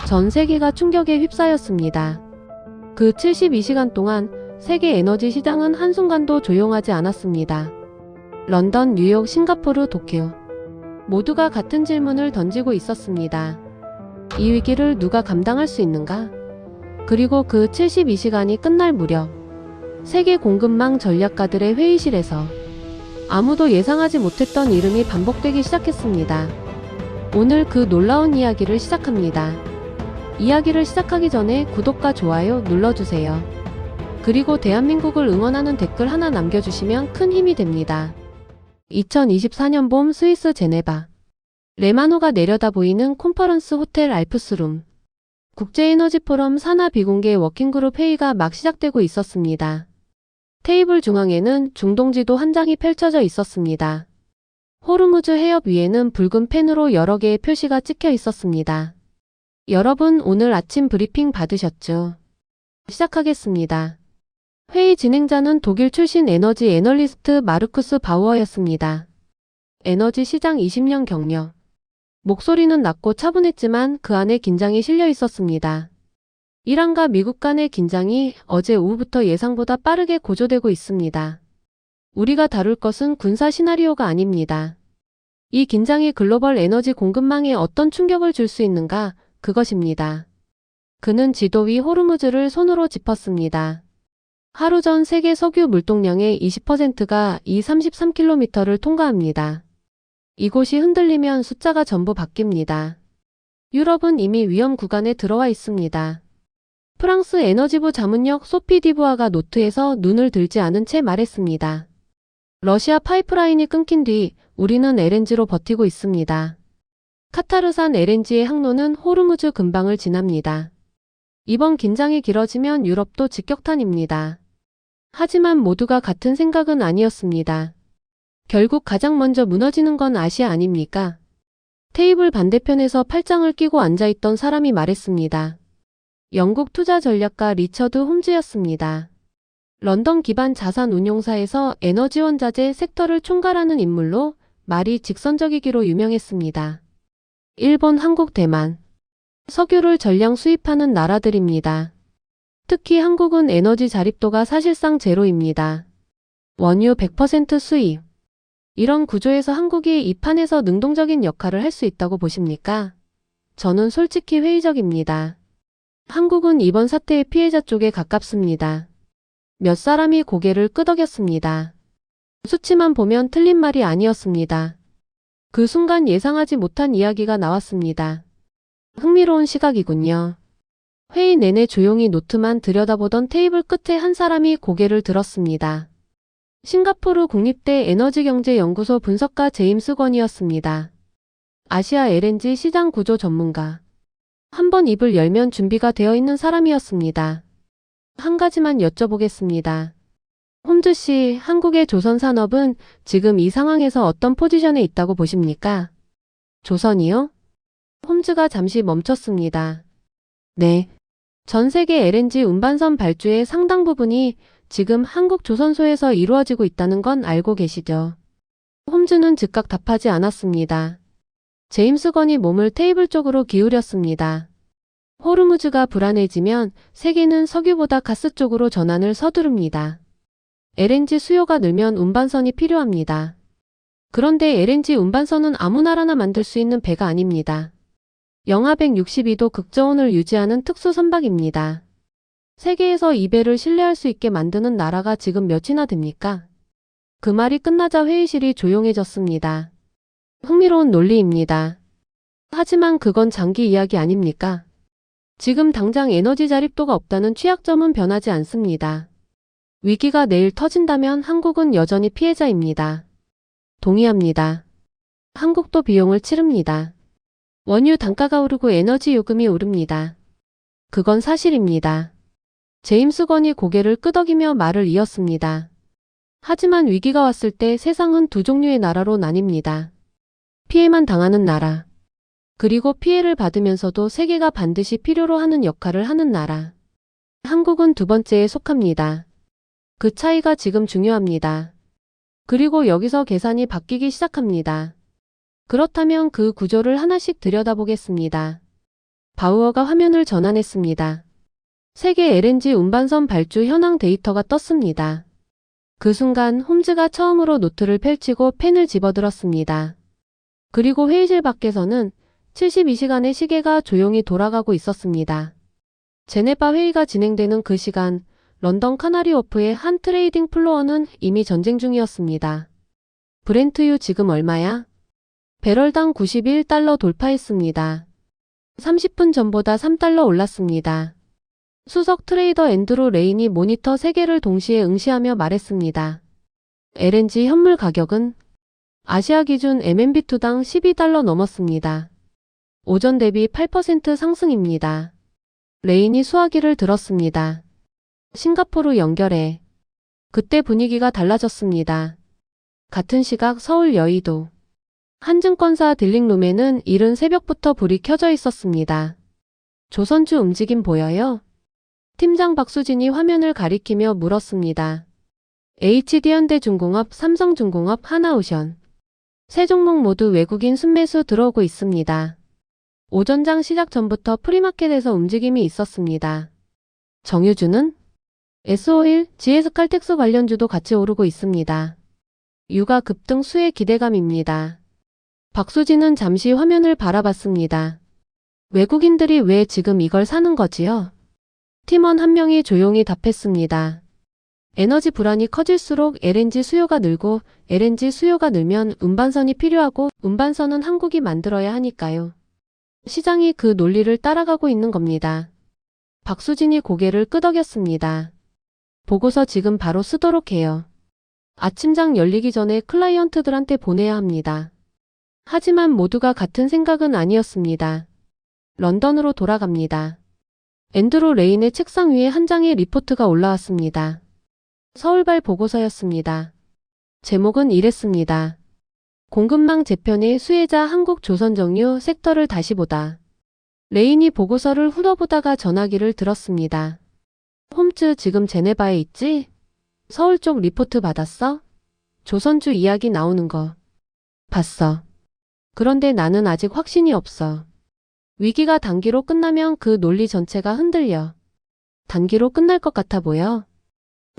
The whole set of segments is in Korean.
전 세계가 충격에 휩싸였습니다. 그 72시간 동안 세계 에너지 시장은 한순간도 조용하지 않았습니다. 런던, 뉴욕, 싱가포르, 도쿄 모두가 같은 질문을 던지고 있었습니다. 이 위기를 누가 감당할 수 있는가? 그리고 그 72시간이 끝날 무렵 세계 공급망 전략가들의 회의실에서 아무도 예상하지 못했던 이름이 반복되기 시작했습니다. 오늘 그 놀라운 이야기를 시작합니다. 이야기를 시작하기 전에 구독과 좋아요 눌러주세요. 그리고 대한민국을 응원하는 댓글 하나 남겨주시면 큰 힘이 됩니다. 2024년 봄 스위스 제네바 레마노가 내려다 보이는 컨퍼런스 호텔 알프스룸 국제에너지 포럼 산하 비공개 워킹그룹 회의가 막 시작되고 있었습니다. 테이블 중앙에는 중동지도 한 장이 펼쳐져 있었습니다. 호르무즈 해협 위에는 붉은 펜으로 여러 개의 표시가 찍혀 있었습니다. 여러분 오늘 아침 브리핑 받으셨죠? 시작하겠습니다. 회의 진행자는 독일 출신 에너지 애널리스트 마르쿠스 바우어였습니다. 에너지 시장 20년 경력. 목소리는 낮고 차분했지만 그 안에 긴장이 실려 있었습니다. 이란과 미국 간의 긴장이 어제 오후부터 예상보다 빠르게 고조되고 있습니다. 우리가 다룰 것은 군사 시나리오가 아닙니다. 이 긴장이 글로벌 에너지 공급망에 어떤 충격을 줄 수 있는가, 그것입니다. 그는 지도 위 호르무즈를 손으로 짚었습니다. 하루 전 세계 석유 물동량의 20%가 이 33km를 통과합니다. 이곳이 흔들리면 숫자가 전부 바뀝니다. 유럽은 이미 위험 구간에 들어와 있습니다. 프랑스 에너지부 자문역 소피 디부아가 노트에서 눈을 들지 않은 채 말했습니다. 러시아 파이프라인이 끊긴 뒤 우리는 LNG로 버티고 있습니다. 카타르산 LNG의 항로는 호르무즈 근방을 지납니다. 이번 긴장이 길어지면 유럽도 직격탄입니다. 하지만 모두가 같은 생각은 아니었습니다. 결국 가장 먼저 무너지는 건 아시아 아닙니까? 테이블 반대편에서 팔짱을 끼고 앉아있던 사람이 말했습니다. 영국 투자 전략가 리처드 홈즈였습니다. 런던 기반 자산 운용사에서 에너지 원자재 섹터를 총괄하는 인물로 말이 직선적이기로 유명했습니다. 일본, 한국, 대만. 석유를 전량 수입하는 나라들입니다. 특히 한국은 에너지 자립도가 사실상 제로입니다. 원유 100% 수입. 이런 구조에서 한국이 이 판에서 능동적인 역할을 할 수 있다고 보십니까? 저는 솔직히 회의적입니다. 한국은 이번 사태의 피해자 쪽에 가깝습니다. 몇 사람이 고개를 끄덕였습니다. 수치만 보면 틀린 말이 아니었습니다. 그 순간 예상하지 못한 이야기가 나왔습니다. 흥미로운 시각이군요. 회의 내내 조용히 노트만 들여다보던 테이블 끝에 한 사람이 고개를 들었습니다. 싱가포르 국립대 에너지경제연구소 분석가 제임스 건이었습니다. 아시아 LNG 시장 구조 전문가. 한번 입을 열면 준비가 되어 있는 사람이었습니다. 한 가지만 여쭤보겠습니다. 홈즈 씨, 한국의 조선산업은 지금 이 상황에서 어떤 포지션에 있다고 보십니까? 조선이요? 홈즈가 잠시 멈췄습니다. 네. 전 세계 LNG 운반선 발주의 상당 부분이 지금 한국 조선소에서 이루어지고 있다는 건 알고 계시죠? 홈즈는 즉각 답하지 않았습니다. 제임스 건이 몸을 테이블 쪽으로 기울였습니다. 호르무즈가 불안해지면 세계는 석유보다 가스 쪽으로 전환을 서두릅니다. LNG 수요가 늘면 운반선이 필요합니다. 그런데 LNG 운반선은 아무 나라나 만들 수 있는 배가 아닙니다. 영하 162도 극저온을 유지하는 특수 선박입니다. 세계에서 이 배를 신뢰할 수 있게 만드는 나라가 지금 몇이나 됩니까? 그 말이 끝나자 회의실이 조용해졌습니다. 흥미로운 논리입니다. 하지만 그건 장기 이야기 아닙니까? 지금 당장 에너지 자립도가 없다는 취약점은 변하지 않습니다. 위기가 내일 터진다면 한국은 여전히 피해자입니다. 동의합니다. 한국도 비용을 치릅니다. 원유 단가가 오르고 에너지 요금이 오릅니다. 그건 사실입니다. 제임스 건이 고개를 끄덕이며 말을 이었습니다. 하지만 위기가 왔을 때 세상은 두 종류의 나라로 나뉩니다. 피해만 당하는 나라. 그리고 피해를 받으면서도 세계가 반드시 필요로 하는 역할을 하는 나라. 한국은 두 번째에 속합니다. 그 차이가 지금 중요합니다. 그리고 여기서 계산이 바뀌기 시작합니다. 그렇다면 그 구조를 하나씩 들여다보겠습니다. 바우어가 화면을 전환했습니다. 세계 LNG 운반선 발주 현황 데이터가 떴습니다. 그 순간 홈즈가 처음으로 노트를 펼치고 펜을 집어들었습니다. 그리고 회의실 밖에서는 72시간의 시계가 조용히 돌아가고 있었습니다. 제네바 회의가 진행되는 그 시간, 런던 카나리 워프의 한 트레이딩 플로어는 이미 전쟁 중이었습니다. 브렌트유 지금 얼마야? 배럴당 91달러 돌파했습니다. 30분 전보다 3달러 올랐습니다. 수석 트레이더 앤드루 레인이 모니터 3개를 동시에 응시하며 말했습니다. LNG 현물 가격은 아시아 기준 MMBTU당 12달러 넘었습니다. 오전 대비 8% 상승입니다. 레인이 수화기를 들었습니다. 싱가포르 연결해. 그때 분위기가 달라졌습니다. 같은 시각 서울 여의도. 한 증권사 딜링룸에는 이른 새벽부터 불이 켜져 있었습니다. 조선주 움직임 보여요? 팀장 박수진이 화면을 가리키며 물었습니다. HD현대중공업, 삼성중공업, 하나오션. 세 종목 모두 외국인 순매수 들어오고 있습니다. 오전장 시작 전부터 프리마켓에서 움직임이 있었습니다. 정유주는 S51, GS칼텍스 관련주도 같이 오르고 있습니다. 유가 급등 수혜 기대감입니다. 박수진은 잠시 화면을 바라봤습니다. 외국인들이 왜 지금 이걸 사는 거지요? 팀원 한 명이 조용히 답했습니다. 에너지 불안이 커질수록 LNG 수요가 늘고 LNG 수요가 늘면 운반선이 필요하고 운반선은 한국이 만들어야 하니까요. 시장이 그 논리를 따라가고 있는 겁니다. 박수진이 고개를 끄덕였습니다. 보고서 지금 바로 쓰도록 해요. 아침장 열리기 전에 클라이언트들한테 보내야 합니다. 하지만 모두가 같은 생각은 아니었습니다. 런던으로 돌아갑니다. 앤드루 레인의 책상 위에 한 장의 리포트가 올라왔습니다. 서울발 보고서였습니다. 제목은 이랬습니다. 공급망 재편의 수혜자 한국조선정유 섹터를 다시 보다. 레인이 보고서를 훑어보다가 전화기를 들었습니다. 홈즈 지금 제네바에 있지? 서울 쪽 리포트 받았어? 조선주 이야기 나오는 거. 봤어. 그런데 나는 아직 확신이 없어. 위기가 단기로 끝나면 그 논리 전체가 흔들려. 단기로 끝날 것 같아 보여.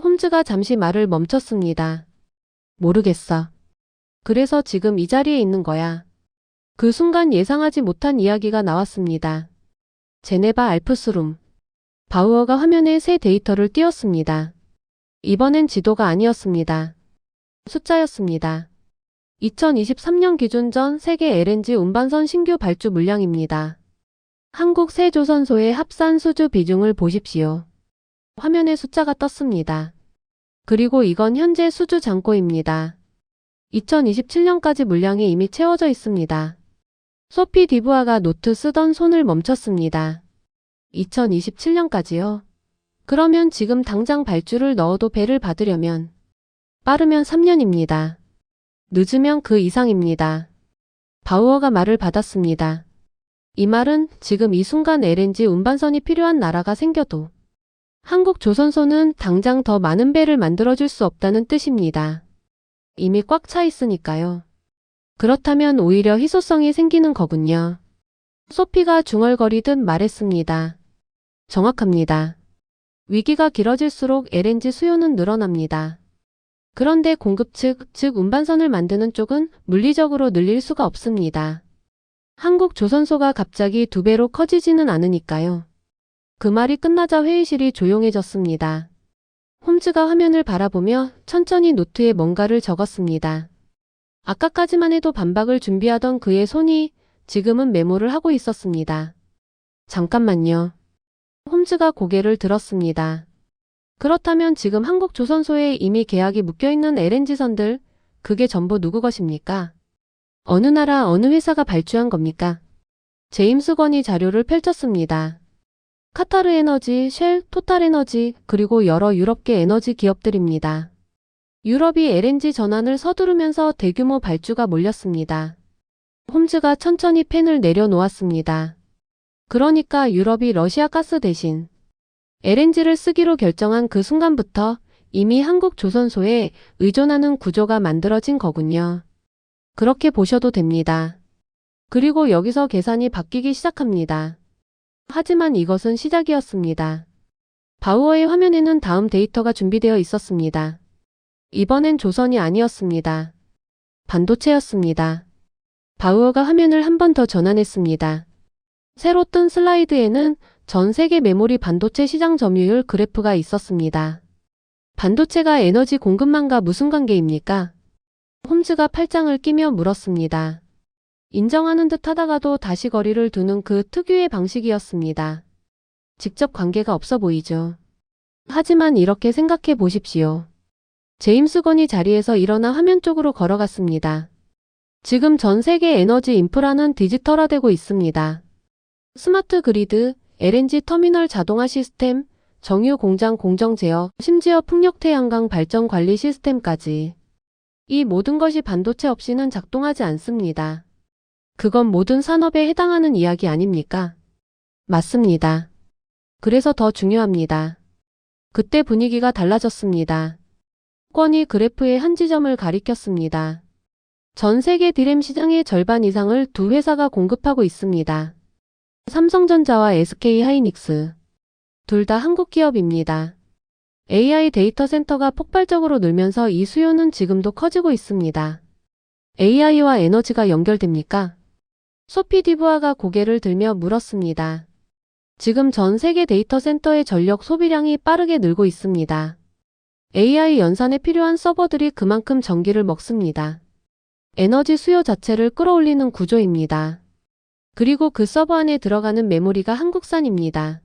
홈즈가 잠시 말을 멈췄습니다. 모르겠어. 그래서 지금 이 자리에 있는 거야. 그 순간 예상하지 못한 이야기가 나왔습니다. 제네바 알프스룸. 바우어가 화면에 새 데이터를 띄웠습니다. 이번엔 지도가 아니었습니다. 숫자였습니다. 2023년 기준 전 세계 LNG 운반선 신규 발주 물량입니다. 한국 세 조선소의 합산 수주 비중을 보십시오. 화면에 숫자가 떴습니다. 그리고 이건 현재 수주 잔고입니다. 2027년까지 물량이 이미 채워져 있습니다. 소피 디부아가 노트 쓰던 손을 멈췄습니다. 2027년까지요? 그러면 지금 당장 발주를 넣어도 배를 받으려면 빠르면 3년입니다. 늦으면 그 이상입니다. 바우어가 말을 받았습니다. 이 말은 지금 이 순간 LNG 운반선이 필요한 나라가 생겨도 한국 조선소는 당장 더 많은 배를 만들어줄 수 없다는 뜻입니다. 이미 꽉 차 있으니까요. 그렇다면 오히려 희소성이 생기는 거군요. 소피가 중얼거리듯 말했습니다. 정확합니다. 위기가 길어질수록 LNG 수요는 늘어납니다. 그런데 공급 측, 즉 운반선을 만드는 쪽은 물리적으로 늘릴 수가 없습니다. 한국 조선소가 갑자기 2배로 커지지는 않으니까요. 그 말이 끝나자 회의실이 조용해졌습니다. 홈즈가 화면을 바라보며 천천히 노트에 뭔가를 적었습니다. 아까까지만 해도 반박을 준비하던 그의 손이 지금은 메모를 하고 있었습니다. 잠깐만요. 홈즈가 고개를 들었습니다. 그렇다면 지금 한국 조선소에 이미 계약이 묶여있는 LNG선들, 그게 전부 누구 것입니까? 어느 나라 어느 회사가 발주한 겁니까? 제임스 건이 자료를 펼쳤습니다. 카타르 에너지, 쉘, 토탈 에너지, 그리고 여러 유럽계 에너지 기업들입니다. 유럽이 LNG 전환을 서두르면서 대규모 발주가 몰렸습니다. 홈즈가 천천히 펜을 내려놓았습니다. 그러니까 유럽이 러시아 가스 대신 LNG를 쓰기로 결정한 그 순간부터 이미 한국 조선소에 의존하는 구조가 만들어진 거군요. 그렇게 보셔도 됩니다. 그리고 여기서 계산이 바뀌기 시작합니다. 하지만 이것은 시작이었습니다. 바우어의 화면에는 다음 데이터가 준비되어 있었습니다. 이번엔 조선이 아니었습니다. 반도체였습니다. 바우어가 화면을 한 번 더 전환했습니다. 새로 뜬 슬라이드에는 전 세계 메모리 반도체 시장 점유율 그래프가 있었습니다. 반도체가 에너지 공급망과 무슨 관계입니까? 홈즈가 팔짱을 끼며 물었습니다. 인정하는 듯 하다가도 다시 거리를 두는 그 특유의 방식이었습니다. 직접 관계가 없어 보이죠. 하지만 이렇게 생각해 보십시오. 제임스 건이 자리에서 일어나 화면 쪽으로 걸어갔습니다. 지금 전 세계 에너지 인프라는 디지털화되고 있습니다. 스마트 그리드, LNG 터미널 자동화 시스템, 정유 공장 공정 제어, 심지어 풍력 태양광 발전 관리 시스템까지. 이 모든 것이 반도체 없이는 작동하지 않습니다. 그건 모든 산업에 해당하는 이야기 아닙니까? 맞습니다. 그래서 더 중요합니다. 그때 분위기가 달라졌습니다. 권이 그래프의 한 지점을 가리켰습니다. 전 세계 디램 시장의 절반 이상을 두 회사가 공급하고 있습니다. 삼성전자와 SK하이닉스. 둘 다 한국 기업입니다. AI 데이터 센터가 폭발적으로 늘면서 이 수요는 지금도 커지고 있습니다. AI와 에너지가 연결됩니까? 소피 디부아가 고개를 들며 물었습니다. 지금 전 세계 데이터 센터의 전력 소비량이 빠르게 늘고 있습니다. AI 연산에 필요한 서버들이 그만큼 전기를 먹습니다. 에너지 수요 자체를 끌어올리는 구조입니다. 그리고 그 서버 안에 들어가는 메모리가 한국산입니다.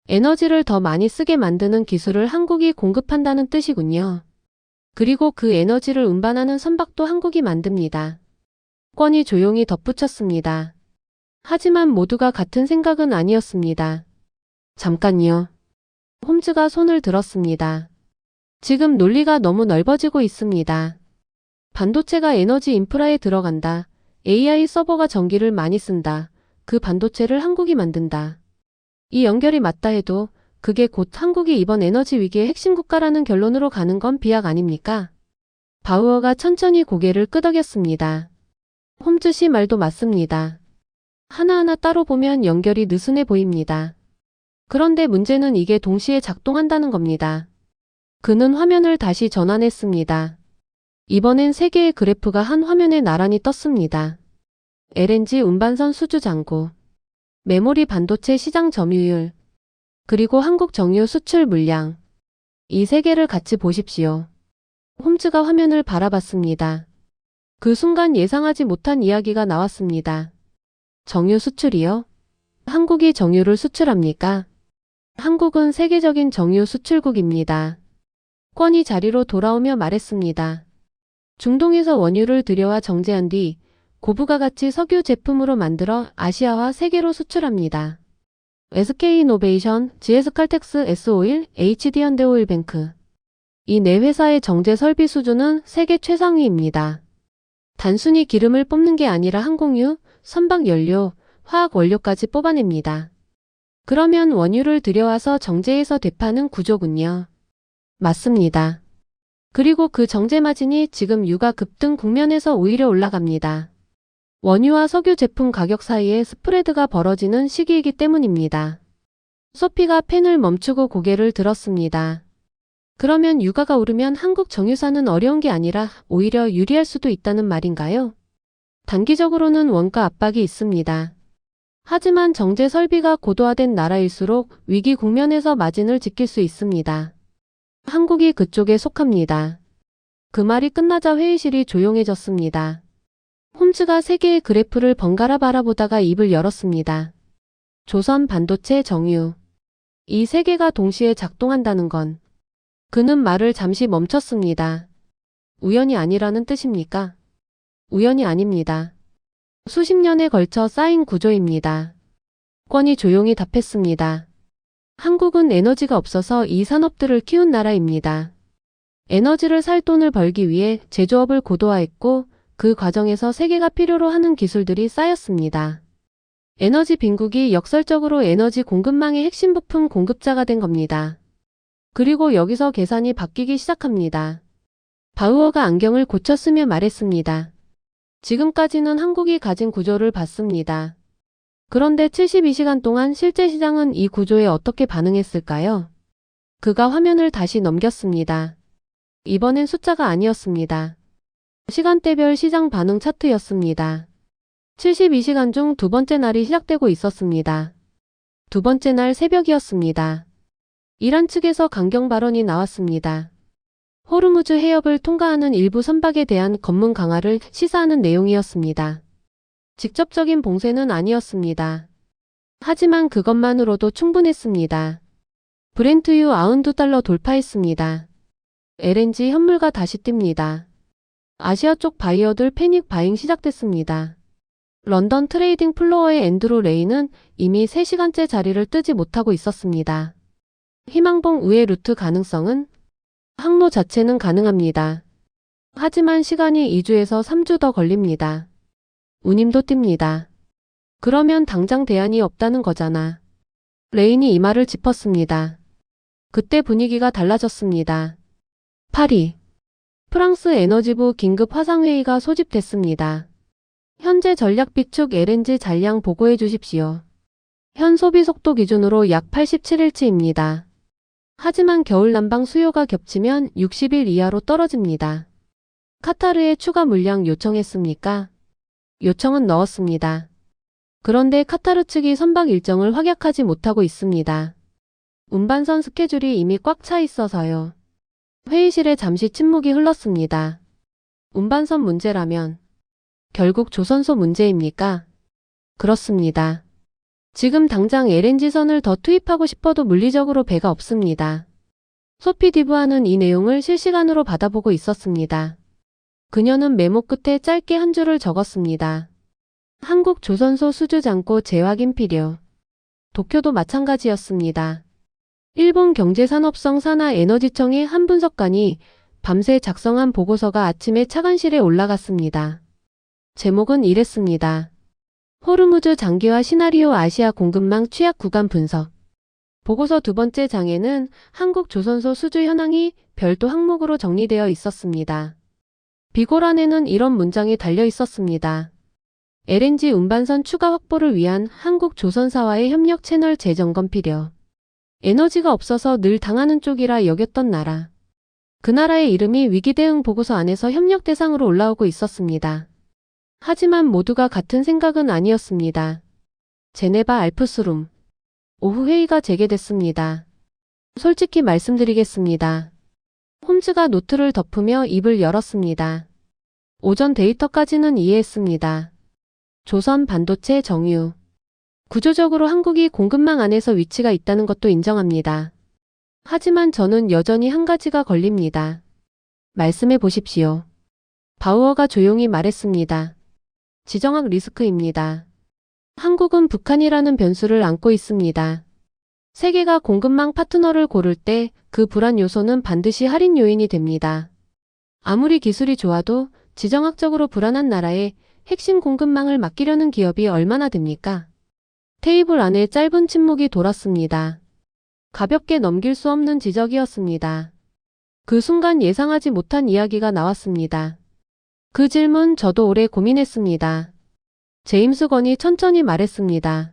에너지를 더 많이 쓰게 만드는 기술을 한국이 공급한다는 뜻이군요. 그리고 그 에너지를 운반하는 선박도 한국이 만듭니다. 권이 조용히 덧붙였습니다. 하지만 모두가 같은 생각은 아니었습니다. 잠깐요. 홈즈가 손을 들었습니다. 지금 논리가 너무 넓어지고 있습니다. 반도체가 에너지 인프라에 들어간다. AI 서버가 전기를 많이 쓴다. 그 반도체를 한국이 만든다. 이 연결이 맞다 해도 그게 곧 한국이 이번 에너지 위기의 핵심 국가라는 결론으로 가는 건 비약 아닙니까? 바우어가 천천히 고개를 끄덕였습니다. 홈즈 씨 말도 맞습니다. 하나하나 따로 보면 연결이 느슨해 보입니다. 그런데 문제는 이게 동시에 작동한다는 겁니다. 그는 화면을 다시 전환했습니다. 이번엔 세 개의 그래프가 한 화면에 나란히 떴습니다. LNG 운반선 수주 잔고, 메모리 반도체 시장 점유율, 그리고 한국 정유 수출 물량. 이 세 개를 같이 보십시오. 홈즈가 화면을 바라봤습니다. 그 순간 예상하지 못한 이야기가 나왔습니다. 정유 수출이요? 한국이 정유를 수출합니까? 한국은 세계적인 정유 수출국입니다. 권이 자리로 돌아오며 말했습니다. 중동에서 원유를 들여와 정제한 뒤 고부가 가치 석유 제품으로 만들어 아시아와 세계로 수출합니다. SK이노베이션, GS칼텍스, S-오일, HD현대오일뱅크. 이 네 회사의 정제 설비 수준은 세계 최상위입니다. 단순히 기름을 뽑는 게 아니라 항공유, 선박 연료, 화학 원료까지 뽑아냅니다. 그러면 원유를 들여와서 정제해서 되파는 구조군요. 맞습니다. 그리고 그 정제 마진이 지금 유가 급등 국면에서 오히려 올라갑니다. 원유와 석유 제품 가격 사이에 스프레드가 벌어지는 시기이기 때문입니다. 소피가 펜을 멈추고 고개를 들었습니다. 그러면 유가가 오르면 한국 정유사는 어려운 게 아니라 오히려 유리할 수도 있다는 말인가요? 단기적으로는 원가 압박이 있습니다. 하지만 정제 설비가 고도화된 나라일수록 위기 국면에서 마진을 지킬 수 있습니다. 한국이 그쪽에 속합니다. 그 말이 끝나자 회의실이 조용해졌습니다. 홈즈가 세 개의 그래프를 번갈아 바라보다가 입을 열었습니다. 조선 반도체 정유. 이 세 개가 동시에 작동한다는 건. 그는 말을 잠시 멈췄습니다. 우연이 아니라는 뜻입니까? 우연이 아닙니다. 수십 년에 걸쳐 쌓인 구조입니다. 권이 조용히 답했습니다. 한국은 에너지가 없어서 이 산업들을 키운 나라입니다. 에너지를 살 돈을 벌기 위해 제조업을 고도화했고 그 과정에서 세계가 필요로 하는 기술들이 쌓였습니다. 에너지 빈국이 역설적으로 에너지 공급망의 핵심 부품 공급자가 된 겁니다. 그리고 여기서 계산이 바뀌기 시작합니다. 바우어가 안경을 고쳤으며 말했습니다. 지금까지는 한국이 가진 구조를 봤습니다. 그런데 72시간 동안 실제 시장은 이 구조에 어떻게 반응했을까요? 그가 화면을 다시 넘겼습니다. 이번엔 숫자가 아니었습니다. 시간대별 시장 반응 차트였습니다. 72시간 중 두 번째 날이 시작되고 있었습니다. 두 번째 날 새벽이었습니다. 이란 측에서 강경 발언이 나왔습니다. 호르무즈 해협을 통과하는 일부 선박에 대한 검문 강화를 시사하는 내용이었습니다. 직접적인 봉쇄는 아니었습니다. 하지만 그것만으로도 충분했습니다. 브렌트유 $92 돌파했습니다. LNG 현물가 다시 뜁니다. 아시아 쪽 바이어들 패닉 바잉 시작됐습니다. 런던 트레이딩 플로어의 앤드루 레이는 이미 3시간째 자리를 뜨지 못하고 있었습니다. 희망봉 우회 루트 가능성은? 항로 자체는 가능합니다. 하지만 시간이 2주에서 3주 더 걸립니다. 운임도 뜁니다. 그러면 당장 대안이 없다는 거잖아. 레인이 이 말을 짚었습니다. 그때 분위기가 달라졌습니다. 파리. 프랑스 에너지부 긴급 화상회의가 소집됐습니다. 현재 전략 비축 LNG 잔량 보고해 주십시오. 현 소비 속도 기준으로 약 87일치입니다. 하지만 겨울 난방 수요가 겹치면 60일 이하로 떨어집니다. 카타르에 추가 물량 요청했습니까? 요청은 넣었습니다. 그런데 카타르 측이 선박 일정을 확약하지 못하고 있습니다. 운반선 스케줄이 이미 꽉 차 있어서요. 회의실에 잠시 침묵이 흘렀습니다. 운반선 문제라면 결국 조선소 문제입니까? 그렇습니다. 지금 당장 LNG선을 더 투입하고 싶어도 물리적으로 배가 없습니다. 소피 디브아는 이 내용을 실시간으로 받아보고 있었습니다. 그녀는 메모 끝에 짧게 한 줄을 적었습니다. 한국 조선소 수주 잔고 재확인 필요. 도쿄도 마찬가지였습니다. 일본 경제산업성 산하에너지청의 한 분석관이 밤새 작성한 보고서가 아침에 차관실에 올라갔습니다. 제목은 이랬습니다. 호르무즈 장기화 시나리오 아시아 공급망 취약 구간 분석. 보고서 두 번째 장에는 한국 조선소 수주 현황이 별도 항목으로 정리되어 있었습니다. 비고란에는 이런 문장이 달려 있었습니다. LNG 운반선 추가 확보를 위한 한국 조선사와의 협력 채널 재점검 필요. 에너지가 없어서 늘 당하는 쪽이라 여겼던 나라. 그 나라의 이름이 위기 대응 보고서 안에서 협력 대상으로 올라오고 있었습니다. 하지만 모두가 같은 생각은 아니었습니다. 제네바 알프스룸. 오후 회의가 재개됐습니다. 솔직히 말씀드리겠습니다. 홈즈가 노트를 덮으며 입을 열었습니다. 오전 데이터까지는 이해했습니다. 조선 반도체 정유. 구조적으로 한국이 공급망 안에서 위치가 있다는 것도 인정합니다. 하지만 저는 여전히 한 가지가 걸립니다. 말씀해 보십시오. 바우어가 조용히 말했습니다. 지정학 리스크입니다. 한국은 북한이라는 변수를 안고 있습니다. 세계가 공급망 파트너를 고를 때 그 불안 요소는 반드시 할인 요인이 됩니다. 아무리 기술이 좋아도 지정학적으로 불안한 나라에 핵심 공급망을 맡기려는 기업이 얼마나 됩니까? 테이블 안에 짧은 침묵이 돌았습니다. 가볍게 넘길 수 없는 지적이었습니다. 그 순간 예상하지 못한 이야기가 나왔습니다. 그 질문 저도 오래 고민했습니다. 제임스 건이 천천히 말했습니다.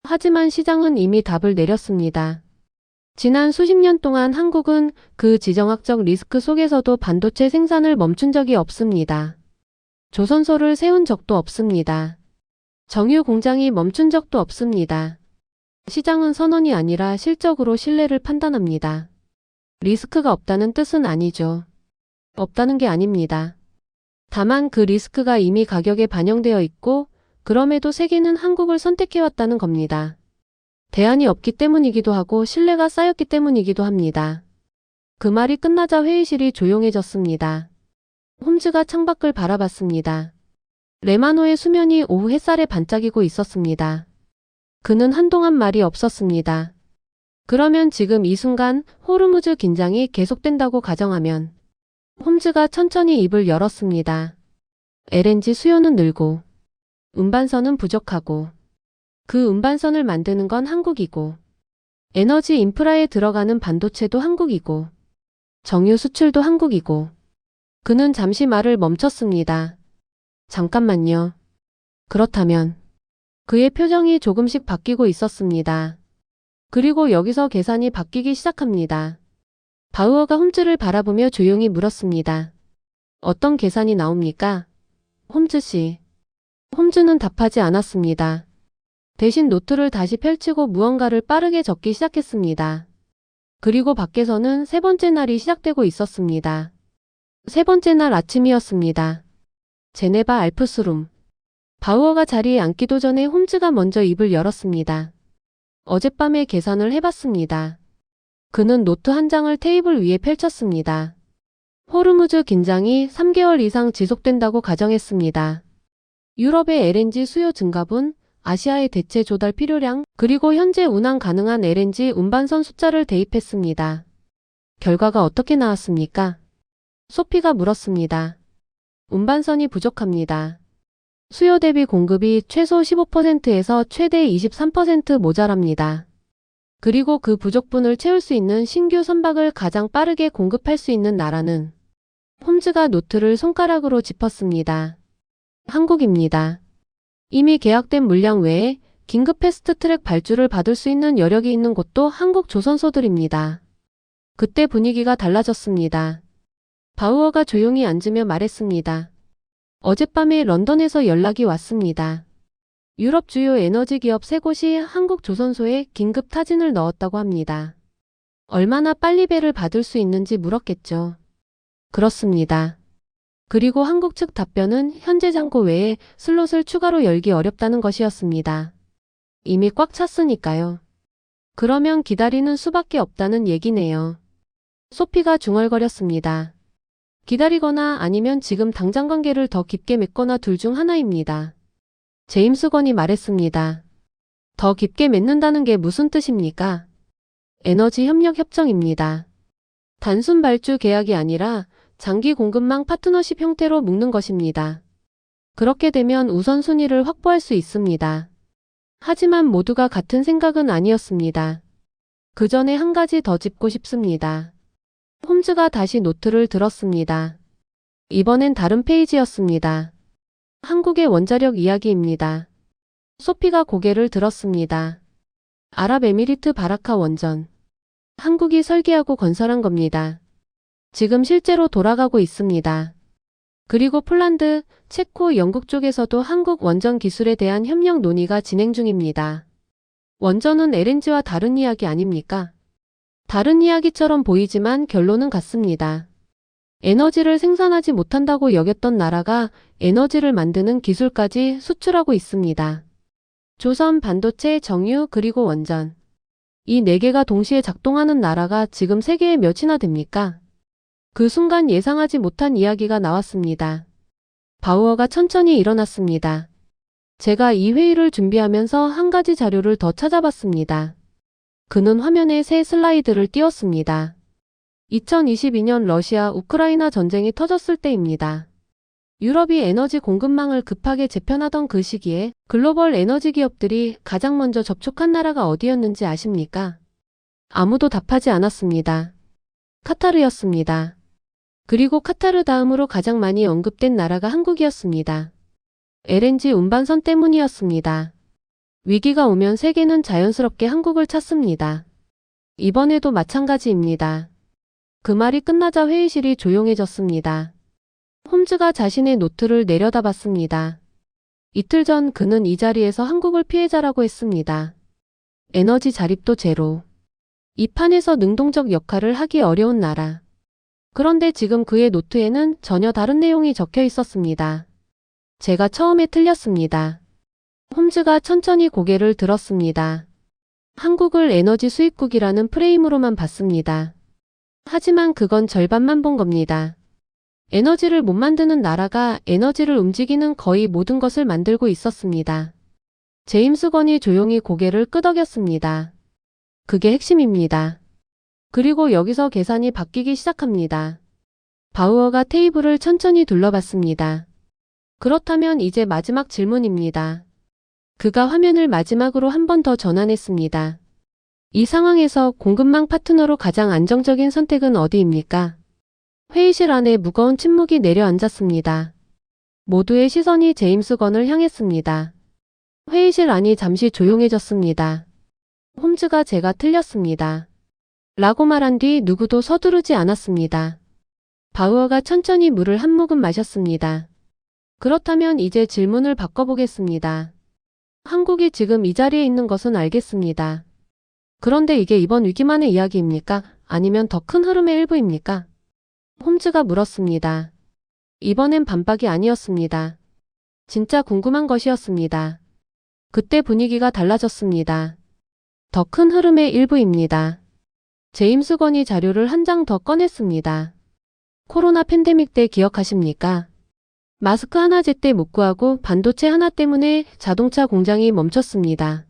하지만 시장은 이미 답을 내렸습니다. 지난 수십 년 동안 한국은 그 지정학적 리스크 속에서도 반도체 생산을 멈춘 적이 없습니다. 조선소를 세운 적도 없습니다. 정유 공장이 멈춘 적도 없습니다. 시장은 선언이 아니라 실적으로 신뢰를 판단합니다. 리스크가 없다는 뜻은 아니죠. 없다는 게 아닙니다. 다만 그 리스크가 이미 가격에 반영되어 있고 그럼에도 세계는 한국을 선택해왔다는 겁니다. 대안이 없기 때문이기도 하고 신뢰가 쌓였기 때문이기도 합니다. 그 말이 끝나자 회의실이 조용해졌습니다. 홈즈가 창밖을 바라봤습니다. 레마노의 수면이 오후 햇살에 반짝이고 있었습니다. 그는 한동안 말이 없었습니다. 그러면 지금 이 순간 호르무즈 긴장이 계속된다고 가정하면 홈즈가 천천히 입을 열었습니다. LNG 수요는 늘고 운반선은 부족하고 그 운반선을 만드는 건 한국이고 에너지 인프라에 들어가는 반도체도 한국이고 정유 수출도 한국이고 그는 잠시 말을 멈췄습니다. 잠깐만요. 그렇다면 그의 표정이 조금씩 바뀌고 있었습니다. 그리고 여기서 계산이 바뀌기 시작합니다. 바우어가 홈즈를 바라보며 조용히 물었습니다. 어떤 계산이 나옵니까? 홈즈 씨. 홈즈는 답하지 않았습니다. 대신 노트를 다시 펼치고 무언가를 빠르게 적기 시작했습니다. 그리고 밖에서는 세 번째 날이 시작되고 있었습니다. 세 번째 날 아침이었습니다. 제네바 알프스룸. 바우어가 자리에 앉기도 전에 홈즈가 먼저 입을 열었습니다. 어젯밤에 계산을 해봤습니다. 그는 노트 한 장을 테이블 위에 펼쳤습니다. 호르무즈 긴장이 3개월 이상 지속된다고 가정했습니다. 유럽의 LNG 수요 증가분, 아시아의 대체 조달 필요량, 그리고 현재 운항 가능한 LNG 운반선 숫자를 대입했습니다. 결과가 어떻게 나왔습니까? 소피가 물었습니다. 운반선이 부족합니다. 수요 대비 공급이 최소 15%에서 최대 23% 모자랍니다. 그리고 그 부족분을 채울 수 있는 신규 선박을 가장 빠르게 공급할 수 있는 나라는 홈즈가 노트를 손가락으로 짚었습니다. 한국입니다. 이미 계약된 물량 외에 긴급 패스트트랙 발주를 받을 수 있는 여력이 있는 곳도 한국 조선소들입니다. 그때 분위기가 달라졌습니다. 바우어가 조용히 앉으며 말했습니다. 어젯밤에 런던에서 연락이 왔습니다. 유럽 주요 에너지 기업 3곳이 한국 조선소에 긴급 타진을 넣었다고 합니다. 얼마나 빨리 배를 받을 수 있는지 물었겠죠. 그렇습니다. 그리고 한국 측 답변은 현재 창고 외에 슬롯을 추가로 열기 어렵다는 것이었습니다. 이미 꽉 찼으니까요. 그러면 기다리는 수밖에 없다는 얘기네요. 소피가 중얼거렸습니다. 기다리거나 아니면 지금 당장 관계를 더 깊게 맺거나 둘 중 하나입니다. 제임스 건이 말했습니다. 더 깊게 맺는다는 게 무슨 뜻입니까? 에너지 협력 협정입니다. 단순 발주 계약이 아니라 장기 공급망 파트너십 형태로 묶는 것입니다. 그렇게 되면 우선순위를 확보할 수 있습니다. 하지만 모두가 같은 생각은 아니었습니다. 그 전에 한 가지 더 짚고 싶습니다. 홈즈가 다시 노트를 들었습니다. 이번엔 다른 페이지였습니다. 한국의 원자력 이야기입니다. 소피가 고개를 들었습니다. 아랍에미리트 바라카 원전. 한국이 설계하고 건설한 겁니다. 지금 실제로 돌아가고 있습니다. 그리고 폴란드, 체코, 영국 쪽에서도 한국 원전 기술에 대한 협력 논의가 진행 중입니다. 원전은 LNG와 다른 이야기 아닙니까? 다른 이야기처럼 보이지만 결론은 같습니다. 에너지를 생산하지 못한다고 여겼던 나라가 에너지를 만드는 기술까지 수출하고 있습니다. 조선, 반도체, 정유, 그리고 원전. 이 4개가 동시에 작동하는 나라가 지금 세계에 몇이나 됩니까? 그 순간 예상하지 못한 이야기가 나왔습니다. 바우어가 천천히 일어났습니다. 제가 이 회의를 준비하면서 한 가지 자료를 더 찾아봤습니다. 그는 화면에 새 슬라이드를 띄웠습니다. 2022년 러시아 우크라이나 전쟁이 터졌을 때입니다. 유럽이 에너지 공급망을 급하게 재편하던 그 시기에 글로벌 에너지 기업들이 가장 먼저 접촉한 나라가 어디였는지 아십니까? 아무도 답하지 않았습니다. 카타르였습니다. 그리고 카타르 다음으로 가장 많이 언급된 나라가 한국이었습니다. LNG 운반선 때문이었습니다. 위기가 오면 세계는 자연스럽게 한국을 찾습니다. 이번에도 마찬가지입니다. 그 말이 끝나자 회의실이 조용해졌습니다. 홈즈가 자신의 노트를 내려다봤습니다. 이틀 전 그는 이 자리에서 한국을 피해자라고 했습니다. 에너지 자립도 제로. 이 판에서 능동적 역할을 하기 어려운 나라. 그런데 지금 그의 노트에는 전혀 다른 내용이 적혀 있었습니다. 제가 처음에 틀렸습니다. 홈즈가 천천히 고개를 들었습니다. 한국을 에너지 수입국이라는 프레임으로만 봤습니다. 하지만 그건 절반만 본 겁니다. 에너지를 못 만드는 나라가 에너지를 움직이는 거의 모든 것을 만들고 있었습니다. 제임스 건이 조용히 고개를 끄덕였습니다. 그게 핵심입니다. 그리고 여기서 계산이 바뀌기 시작합니다. 바우어가 테이블을 천천히 둘러봤습니다. 그렇다면 이제 마지막 질문입니다. 그가 화면을 마지막으로 한 번 더 전환했습니다. 이 상황에서 공급망 파트너로 가장 안정적인 선택은 어디입니까? 회의실 안에 무거운 침묵이 내려앉았습니다. 모두의 시선이 제임스 건을 향했습니다. 회의실 안이 잠시 조용해졌습니다. 홈즈가 제가 틀렸습니다. 라고 말한 뒤 누구도 서두르지 않았습니다. 바우어가 천천히 물을 한 모금 마셨습니다. 그렇다면 이제 질문을 바꿔보겠습니다. 한국이 지금 이 자리에 있는 것은 알겠습니다. 그런데 이게 이번 위기만의 이야기입니까? 아니면 더 큰 흐름의 일부입니까? 홈즈가 물었습니다. 이번엔 반박이 아니었습니다. 진짜 궁금한 것이었습니다. 그때 분위기가 달라졌습니다. 더 큰 흐름의 일부입니다. 제임스 건이 자료를 한 장 더 꺼냈습니다. 코로나 팬데믹 때 기억하십니까? 마스크 하나 제때 못 구하고 반도체 하나 때문에 자동차 공장이 멈췄습니다.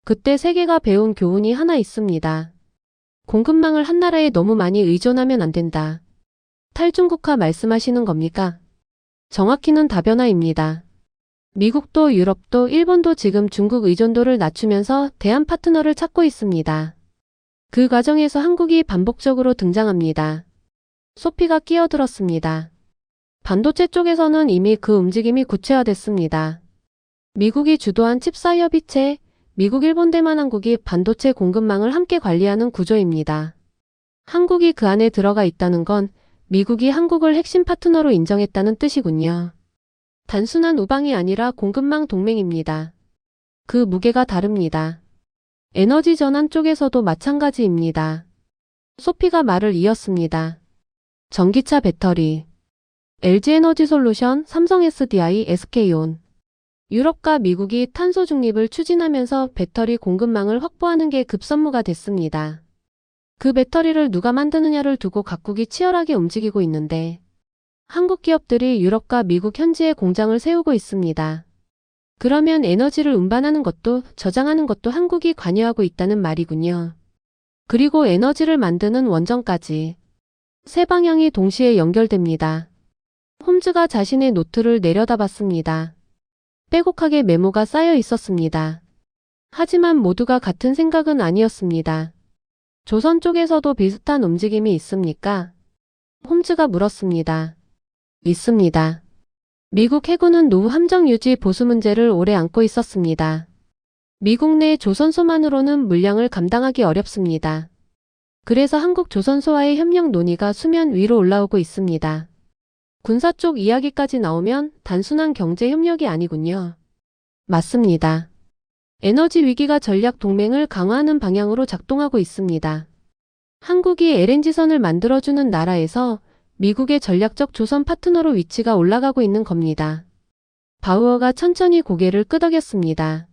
그때 세계가 배운 교훈이 하나 있습니다. 공급망을 한 나라에 너무 많이 의존하면 안 된다. 탈중국화 말씀하시는 겁니까? 정확히는 다변화입니다. 미국도 유럽도 일본도 지금 중국 의존도를 낮추면서 대안 파트너를 찾고 있습니다. 그 과정에서 한국이 반복적으로 등장합니다. 소피가 끼어들었습니다. 반도체 쪽에서는 이미 그 움직임이 구체화됐습니다. 미국이 주도한 칩사 협의체, 미국, 일본, 대만, 한국이 반도체 공급망을 함께 관리하는 구조입니다. 한국이 그 안에 들어가 있다는 건 미국이 한국을 핵심 파트너로 인정했다는 뜻이군요. 단순한 우방이 아니라 공급망 동맹입니다. 그 무게가 다릅니다. 에너지 전환 쪽에서도 마찬가지입니다. 소피가 말을 이었습니다. 전기차 배터리, LG에너지솔루션, 삼성 SDI, SK온. 유럽과 미국이 탄소 중립을 추진하면서 배터리 공급망을 확보하는 게 급선무가 됐습니다. 그 배터리를 누가 만드느냐를 두고 각국이 치열하게 움직이고 있는데 한국 기업들이 유럽과 미국 현지에 공장을 세우고 있습니다. 그러면 에너지를 운반하는 것도 저장하는 것도 한국이 관여하고 있다는 말이군요. 그리고 에너지를 만드는 원전까지. 세 방향이 동시에 연결됩니다. 홈즈가 자신의 노트를 내려다봤습니다. 빼곡하게 메모가 쌓여 있었습니다. 하지만 모두가 같은 생각은 아니었습니다. 조선 쪽에서도 비슷한 움직임이 있습니까? 홈즈가 물었습니다. 있습니다. 미국 해군은 노후 함정 유지 보수 문제를 오래 안고 있었습니다. 미국 내 조선소만으로는 물량을 감당하기 어렵습니다. 그래서 한국 조선소와의 협력 논의가 수면 위로 올라오고 있습니다. 군사 쪽 이야기까지 나오면 단순한 경제 협력이 아니군요. 맞습니다. 에너지 위기가 전략 동맹을 강화하는 방향으로 작동하고 있습니다. 한국이 LNG선을 만들어주는 나라에서 미국의 전략적 조선 파트너로 위치가 올라가고 있는 겁니다. 바우어가 천천히 고개를 끄덕였습니다.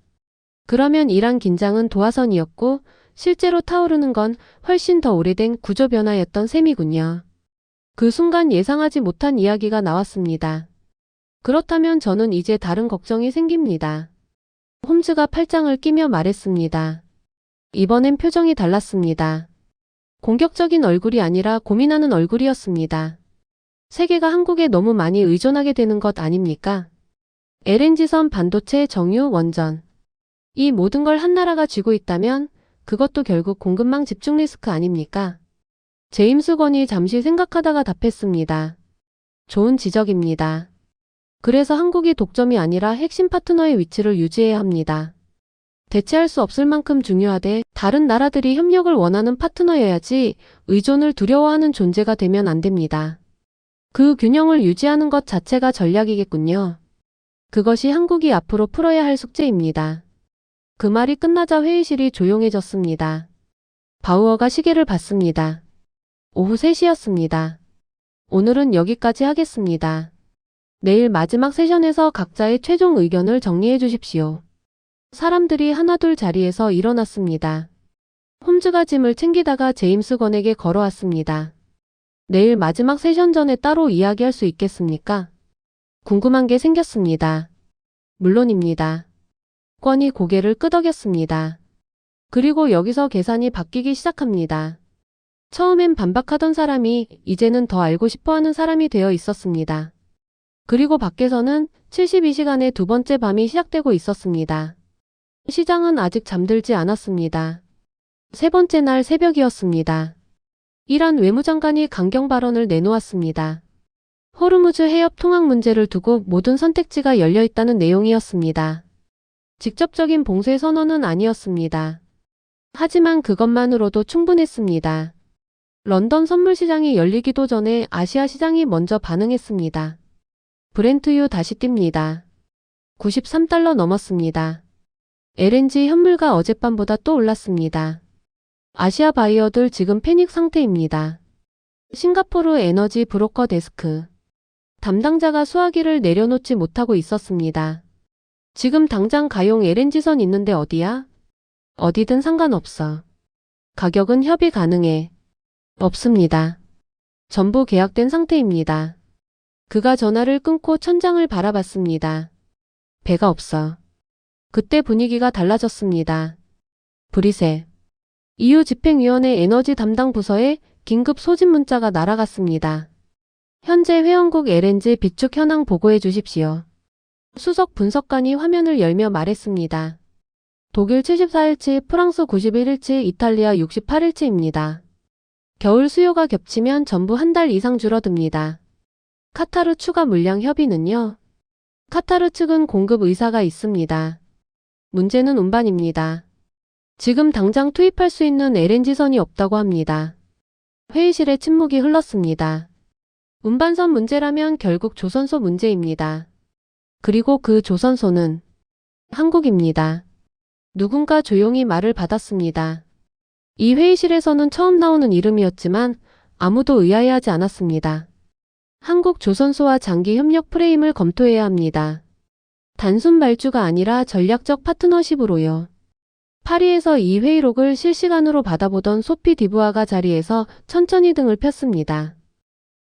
그러면 이란 긴장은 도화선이었고 실제로 타오르는 건 훨씬 더 오래된 구조 변화였던 셈이군요. 그 순간 예상하지 못한 이야기가 나왔습니다. 그렇다면 저는 이제 다른 걱정이 생깁니다. 홈즈가 팔짱을 끼며 말했습니다. 이번엔 표정이 달랐습니다. 공격적인 얼굴이 아니라 고민하는 얼굴이었습니다. 세계가 한국에 너무 많이 의존하게 되는 것 아닙니까? LNG선, 반도체, 정유, 원전. 이 모든 걸 한 나라가 쥐고 있다면 그것도 결국 공급망 집중 리스크 아닙니까? 제임스 건이 잠시 생각하다가 답했습니다. 좋은 지적입니다. 그래서 한국이 독점이 아니라 핵심 파트너의 위치를 유지해야 합니다. 대체할 수 없을 만큼 중요하되 다른 나라들이 협력을 원하는 파트너여야지 의존을 두려워하는 존재가 되면 안 됩니다. 그 균형을 유지하는 것 자체가 전략이겠군요. 그것이 한국이 앞으로 풀어야 할 숙제입니다. 그 말이 끝나자 회의실이 조용해졌습니다. 바우어가 시계를 봤습니다. 오후 3시였습니다. 오늘은 여기까지 하겠습니다. 내일 마지막 세션에서 각자의 최종 의견을 정리해 주십시오. 사람들이 하나둘 자리에서 일어났습니다. 홈즈가 짐을 챙기다가 제임스 건에게 걸어왔습니다. 내일 마지막 세션 전에 따로 이야기할 수 있겠습니까? 궁금한 게 생겼습니다. 물론입니다. 건이 고개를 끄덕였습니다. 그리고 여기서 계산이 바뀌기 시작합니다. 처음엔 반박하던 사람이 이제는 더 알고 싶어하는 사람이 되어 있었습니다. 그리고 밖에서는 72시간의 두 번째 밤이 시작되고 있었습니다. 시장은 아직 잠들지 않았습니다. 세 번째 날 새벽이었습니다. 이란 외무장관이 강경 발언을 내놓았습니다. 호르무즈 해협 통항 문제를 두고 모든 선택지가 열려 있다는 내용이었습니다. 직접적인 봉쇄 선언은 아니었습니다. 하지만 그것만으로도 충분했습니다. 런던 선물 시장이 열리기도 전에 아시아 시장이 먼저 반응했습니다. 브렌트유 다시 뜁니다. 93달러 넘었습니다. LNG 현물가 어젯밤보다 또 올랐습니다. 아시아 바이어들 지금 패닉 상태입니다. 싱가포르 에너지 브로커 데스크 담당자가 수화기를 내려놓지 못하고 있었습니다. 지금 당장 가용 LNG선 있는데 어디야? 어디든 상관없어. 가격은 협의 가능해. 없습니다. 전부 계약된 상태입니다. 그가 전화를 끊고 천장을 바라봤습니다. 배가 없어. 그때 분위기가 달라졌습니다. 브리셀 EU 집행위원회 에너지 담당 부서에 긴급 소집 문자가 날아갔습니다. 현재 회원국 LNG 비축 현황 보고해 주십시오. 수석 분석관이 화면을 열며 말했습니다. 독일 74일치, 프랑스 91일치, 이탈리아 68일치입니다. 겨울 수요가 겹치면 전부 한 달 이상 줄어듭니다. 카타르 추가 물량 협의는요? 카타르 측은 공급 의사가 있습니다. 문제는 운반입니다. 지금 당장 투입할 수 있는 LNG선이 없다고 합니다. 회의실에 침묵이 흘렀습니다. 운반선 문제라면 결국 조선소 문제입니다. 그리고 그 조선소는 한국입니다. 누군가 조용히 말을 받았습니다. 이 회의실에서는 처음 나오는 이름이었지만 아무도 의아해하지 않았습니다. 한국 조선소와 장기 협력 프레임을 검토해야 합니다. 단순 말주가 아니라 전략적 파트너십으로요. 파리에서 이 회의록을 실시간으로 받아보던 소피 디부아가 자리에서 천천히 등을 폈습니다.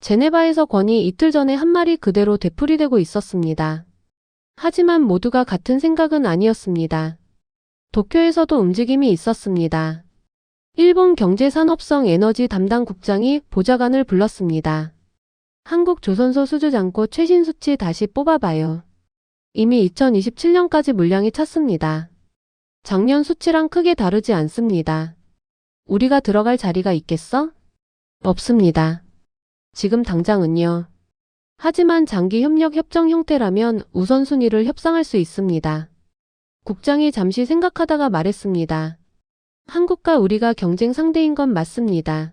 제네바에서 권이 이틀 전에 한 말이 그대로 되풀이되고 있었습니다. 하지만 모두가 같은 생각은 아니었습니다. 도쿄에서도 움직임이 있었습니다. 일본 경제산업성 에너지 담당 국장이 보좌관을 불렀습니다. 한국 조선소 수주잔고 최신 수치 다시 뽑아봐요. 이미 2027년까지 물량이 찼습니다. 작년 수치랑 크게 다르지 않습니다. 우리가 들어갈 자리가 있겠어? 없습니다. 지금 당장은요. 하지만 장기 협력 협정 형태라면 우선순위를 협상할 수 있습니다. 국장이 잠시 생각하다가 말했습니다. 한국과 우리가 경쟁 상대인 건 맞습니다.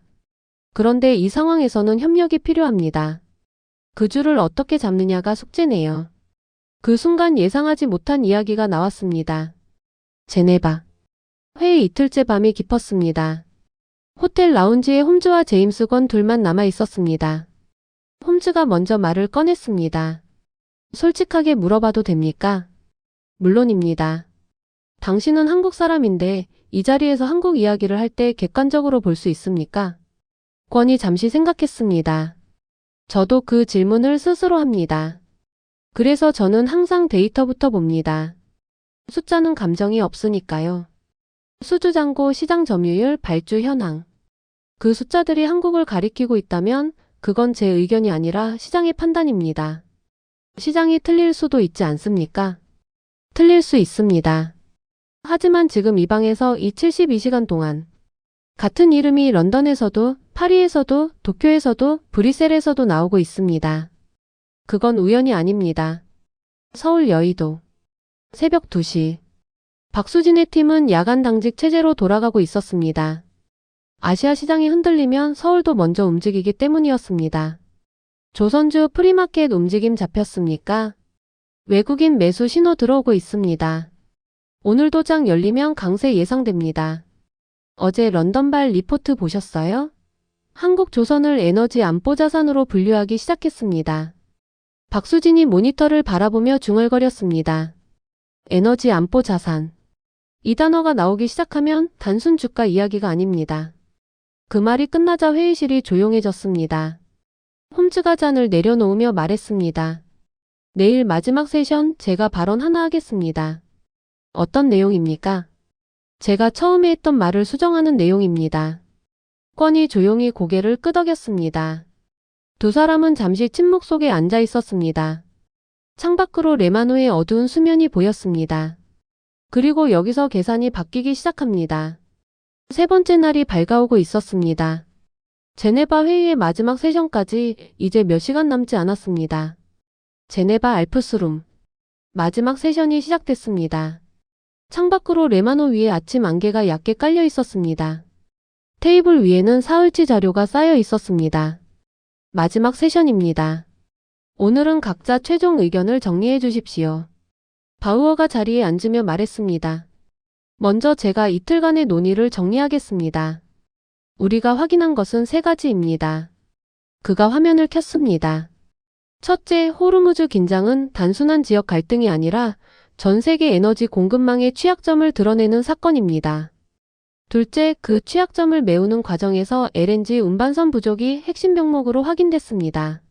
그런데 이 상황에서는 협력이 필요합니다. 그 줄을 어떻게 잡느냐가 숙제네요. 그 순간 예상하지 못한 이야기가 나왔습니다. 제네바. 회의 이틀째 밤이 깊었습니다. 호텔 라운지에 홈즈와 제임스 권 둘만 남아 있었습니다. 홈즈가 먼저 말을 꺼냈습니다. 솔직하게 물어봐도 됩니까? 물론입니다. 당신은 한국 사람인데 이 자리에서 한국 이야기를 할 때 객관적으로 볼 수 있습니까? 권이 잠시 생각했습니다. 저도 그 질문을 스스로 합니다. 그래서 저는 항상 데이터부터 봅니다. 숫자는 감정이 없으니까요. 수주잔고, 시장 점유율, 발주 현황. 그 숫자들이 한국을 가리키고 있다면 그건 제 의견이 아니라 시장의 판단입니다. 시장이 틀릴 수도 있지 않습니까? 틀릴 수 있습니다. 하지만 지금 이 방에서 이 72시간 동안 같은 이름이 런던에서도, 파리에서도, 도쿄에서도, 브뤼셀에서도 나오고 있습니다. 그건 우연이 아닙니다. 서울 여의도. 새벽 2시. 박수진의 팀은 야간 당직 체제로 돌아가고 있었습니다. 아시아 시장이 흔들리면 서울도 먼저 움직이기 때문이었습니다. 조선주 프리마켓 움직임 잡혔습니까? 외국인 매수 신호 들어오고 있습니다. 오늘도 장 열리면 강세 예상됩니다. 어제 런던발 리포트 보셨어요? 한국 조선을 에너지 안보 자산으로 분류하기 시작했습니다. 박수진이 모니터를 바라보며 중얼거렸습니다. 에너지 안보 자산. 이 단어가 나오기 시작하면 단순 주가 이야기가 아닙니다. 그 말이 끝나자 회의실이 조용해졌습니다. 홈즈가 잔을 내려놓으며 말했습니다. 내일 마지막 세션 제가 발언 하나 하겠습니다. 어떤 내용입니까? 제가 처음에 했던 말을 수정하는 내용입니다. 권이 조용히 고개를 끄덕였습니다. 두 사람은 잠시 침묵 속에 앉아 있었습니다. 창밖으로 레마노의 어두운 수면이 보였습니다. 그리고 여기서 계산이 바뀌기 시작합니다. 세 번째 날이 밝아오고 있었습니다. 제네바 회의의 마지막 세션까지 이제 몇 시간 남지 않았습니다. 제네바 알프스룸. 마지막 세션이 시작됐습니다. 창밖으로 레마노 위에 아침 안개가 얕게 깔려 있었습니다. 테이블 위에는 사흘치 자료가 쌓여 있었습니다. 마지막 세션입니다. 오늘은 각자 최종 의견을 정리해 주십시오. 바우어가 자리에 앉으며 말했습니다. 먼저 제가 이틀간의 논의를 정리하겠습니다. 우리가 확인한 것은 3가지입니다. 그가 화면을 켰습니다. 첫째, 호르무즈 긴장은 단순한 지역 갈등이 아니라 전 세계 에너지 공급망의 취약점을 드러내는 사건입니다. 둘째, 그 취약점을 메우는 과정에서 LNG 운반선 부족이 핵심 병목으로 확인됐습니다.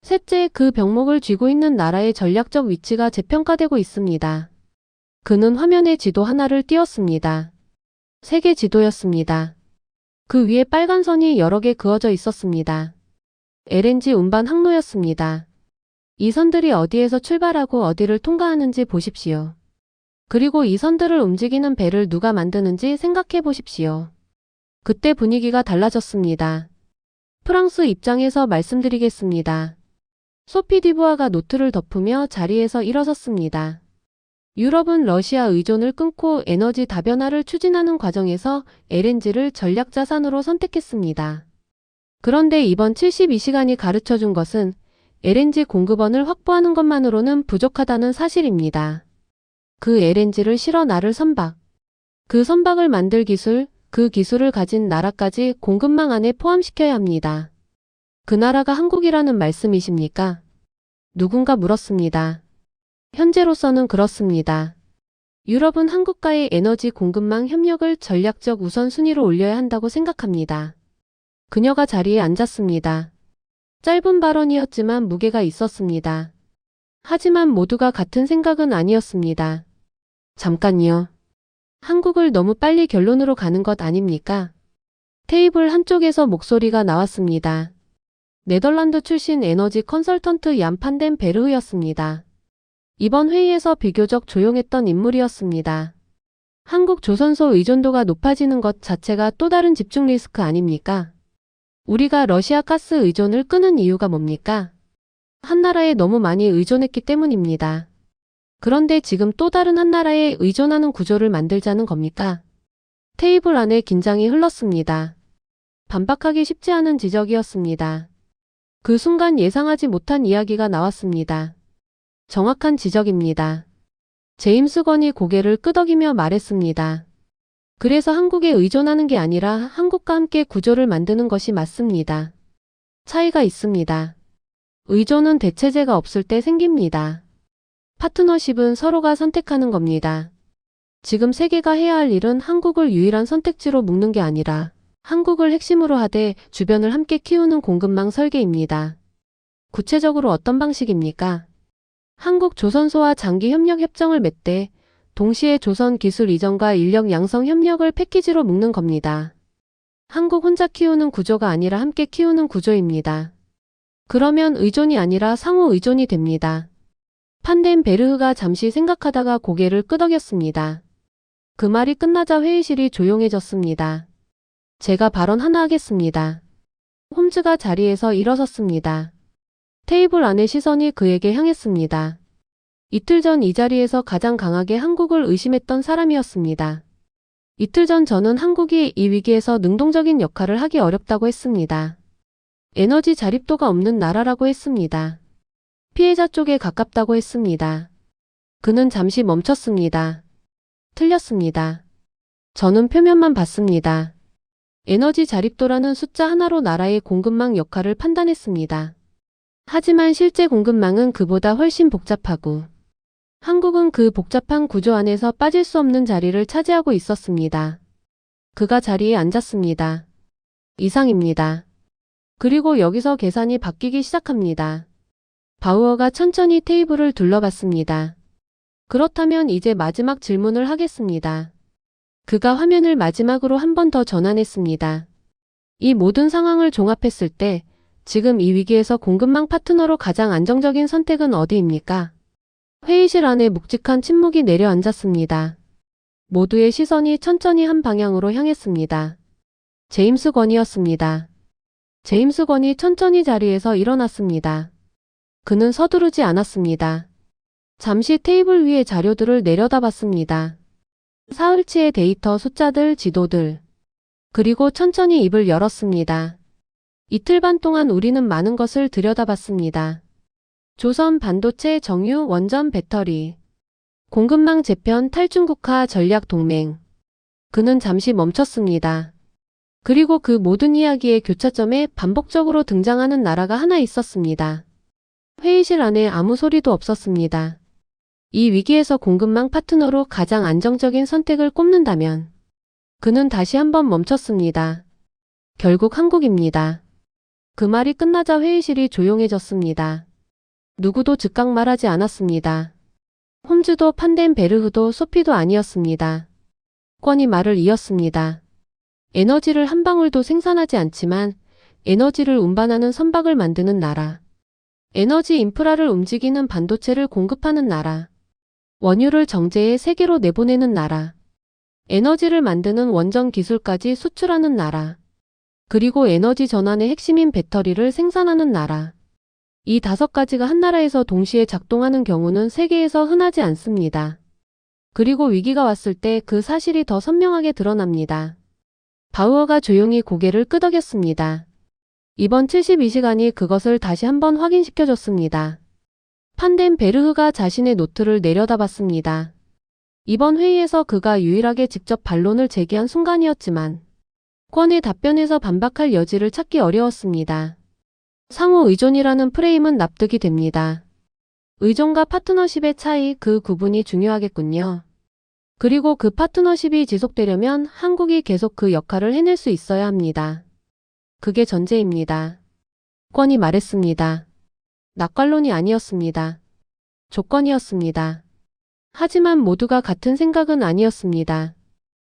셋째, 그 병목을 쥐고 있는 나라의 전략적 위치가 재평가되고 있습니다. 그는 화면에 지도 하나를 띄웠습니다. 세계 지도였습니다. 그 위에 빨간 선이 여러 개 그어져 있었습니다. LNG 운반 항로였습니다. 이 선들이 어디에서 출발하고 어디를 통과하는지 보십시오. 그리고 이 선들을 움직이는 배를 누가 만드는지 생각해 보십시오. 그때 분위기가 달라졌습니다. 프랑스 입장에서 말씀드리겠습니다. 소피 디부아가 노트를 덮으며 자리에서 일어섰습니다. 유럽은 러시아 의존을 끊고 에너지 다변화를 추진하는 과정에서 LNG를 전략 자산으로 선택했습니다. 그런데 이번 72시간이 가르쳐준 것은 LNG 공급원을 확보하는 것만으로는 부족하다는 사실입니다. 그 LNG를 실어 나를 선박, 그 선박을 만들 기술, 그 기술을 가진 나라까지 공급망 안에 포함시켜야 합니다. 그 나라가 한국이라는 말씀이십니까? 누군가 물었습니다. 현재로서는 그렇습니다. 유럽은 한국과의 에너지 공급망 협력을 전략적 우선순위로 올려야 한다고 생각합니다. 그녀가 자리에 앉았습니다. 짧은 발언이었지만 무게가 있었습니다. 하지만 모두가 같은 생각은 아니었습니다. 잠깐요. 한국을 너무 빨리 결론으로 가는 것 아닙니까? 테이블 한쪽에서 목소리가 나왔습니다. 네덜란드 출신 에너지 컨설턴트 얀 판덴 베르흐였습니다. 이번 회의에서 비교적 조용했던 인물이었습니다. 한국 조선소 의존도가 높아지는 것 자체가 또 다른 집중 리스크 아닙니까? 우리가 러시아 가스 의존을 끄는 이유가 뭡니까? 한 나라에 너무 많이 의존했기 때문입니다. 그런데 지금 또 다른 한 나라에 의존하는 구조를 만들자는 겁니까? 테이블 안에 긴장이 흘렀습니다. 반박하기 쉽지 않은 지적이었습니다. 그 순간 예상하지 못한 이야기가 나왔습니다. 정확한 지적입니다. 제임스 건이 고개를 끄덕이며 말했습니다. 그래서 한국에 의존하는 게 아니라 한국과 함께 구조를 만드는 것이 맞습니다. 차이가 있습니다. 의존은 대체제가 없을 때 생깁니다. 파트너십은 서로가 선택하는 겁니다. 지금 세계가 해야 할 일은 한국을 유일한 선택지로 묶는 게 아니라 한국을 핵심으로 하되 주변을 함께 키우는 공급망 설계입니다. 구체적으로 어떤 방식입니까? 한국 조선소와 장기 협력 협정을 맺되 동시에 조선 기술 이전과 인력 양성 협력을 패키지로 묶는 겁니다. 한국 혼자 키우는 구조가 아니라 함께 키우는 구조입니다. 그러면 의존이 아니라 상호 의존이 됩니다. 판덴 베르흐가 잠시 생각하다가 고개를 끄덕였습니다. 그 말이 끝나자 회의실이 조용해졌습니다. 제가 발언 하나 하겠습니다. 홈즈가 자리에서 일어섰습니다. 테이블 안의 시선이 그에게 향했습니다. 이틀 전 이 자리에서 가장 강하게 한국을 의심했던 사람이었습니다. 이틀 전 저는 한국이 이 위기에서 능동적인 역할을 하기 어렵다고 했습니다. 에너지 자립도가 없는 나라라고 했습니다. 피해자 쪽에 가깝다고 했습니다. 그는 잠시 멈췄습니다. 틀렸습니다. 저는 표면만 봤습니다. 에너지 자립도라는 숫자 하나로 나라의 공급망 역할을 판단했습니다. 하지만 실제 공급망은 그보다 훨씬 복잡하고 한국은 그 복잡한 구조 안에서 빠질 수 없는 자리를 차지하고 있었습니다. 그가 자리에 앉았습니다. 이상입니다. 그리고 여기서 계산이 바뀌기 시작합니다. 바우어가 천천히 테이블을 둘러봤습니다. 그렇다면 이제 마지막 질문을 하겠습니다. 그가 화면을 마지막으로 한 번 더 전환했습니다. 이 모든 상황을 종합했을 때 지금 이 위기에서 공급망 파트너로 가장 안정적인 선택은 어디입니까? 회의실 안에 묵직한 침묵이 내려앉았습니다. 모두의 시선이 천천히 한 방향으로 향했습니다. 제임스 건이었습니다. 제임스 건이 천천히 자리에서 일어났습니다. 그는 서두르지 않았습니다. 잠시 테이블 위의 자료들을 내려다봤습니다. 사흘치의 데이터 숫자들, 지도들. 그리고 천천히 입을 열었습니다. 이틀 반 동안 우리는 많은 것을 들여다봤습니다. 조선 반도체, 정유, 원전, 배터리, 공급망 재편, 탈중국화 전략 동맹. 그는 잠시 멈췄습니다. 그리고 그 모든 이야기의 교차점에 반복적으로 등장하는 나라가 하나 있었습니다. 회의실 안에 아무 소리도 없었습니다. 이 위기에서 공급망 파트너로 가장 안정적인 선택을 꼽는다면 그는 다시 한번 멈췄습니다. 결국 한국입니다. 그 말이 끝나자 회의실이 조용해졌습니다. 누구도 즉각 말하지 않았습니다. 홈즈도 판덴베르흐도 소피도 아니었습니다. 권이 말을 이었습니다. 에너지를 한 방울도 생산하지 않지만 에너지를 운반하는 선박을 만드는 나라. 에너지 인프라를 움직이는 반도체를 공급하는 나라. 원유를 정제해 세계로 내보내는 나라. 에너지를 만드는 원전 기술까지 수출하는 나라. 그리고 에너지 전환의 핵심인 배터리를 생산하는 나라. 이 5가지가 한 나라에서 동시에 작동하는 경우는 세계에서 흔하지 않습니다. 그리고 위기가 왔을 때 그 사실이 더 선명하게 드러납니다. 바우어가 조용히 고개를 끄덕였습니다. 이번 72시간이 그것을 다시 한번 확인시켜줬습니다. 판덴베르흐가 자신의 노트를 내려다봤습니다. 이번 회의에서 그가 유일하게 직접 반론을 제기한 순간이었지만 권의 답변에서 반박할 여지를 찾기 어려웠습니다. 상호 의존이라는 프레임은 납득이 됩니다. 의존과 파트너십의 차이, 그 구분이 중요하겠군요. 그리고 그 파트너십이 지속되려면 한국이 계속 그 역할을 해낼 수 있어야 합니다. 그게 전제입니다. 권이 말했습니다. 낙관론이 아니었습니다. 조건이었습니다. 하지만 모두가 같은 생각은 아니었습니다.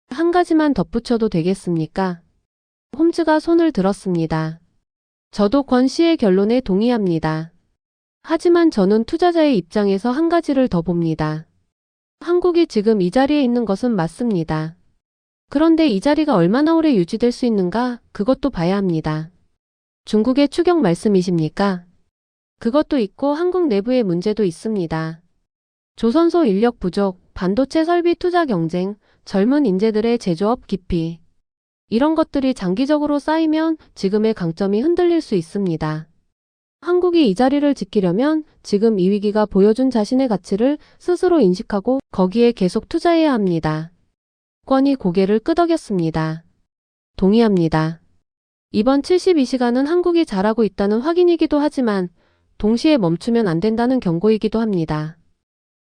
한 가지만 덧붙여도 되겠습니까? 홈즈가 손을 들었습니다. 저도 권 씨의 결론에 동의합니다. 하지만 저는 투자자의 입장에서 한 가지를 더 봅니다. 한국이 지금 이 자리에 있는 것은 맞습니다. 그런데 이 자리가 얼마나 오래 유지될 수 있는가, 그것도 봐야 합니다. 중국의 추격 말씀이십니까? 그것도 있고 한국 내부의 문제도 있습니다. 조선소 인력 부족, 반도체 설비 투자 경쟁, 젊은 인재들의 제조업 기피. 이런 것들이 장기적으로 쌓이면 지금의 강점이 흔들릴 수 있습니다. 한국이 이 자리를 지키려면 지금 이 위기가 보여준 자신의 가치를 스스로 인식하고 거기에 계속 투자해야 합니다. 권이 고개를 끄덕였습니다. 동의합니다. 이번 72시간은 한국이 잘하고 있다는 확인이기도 하지만 동시에 멈추면 안 된다는 경고이기도 합니다.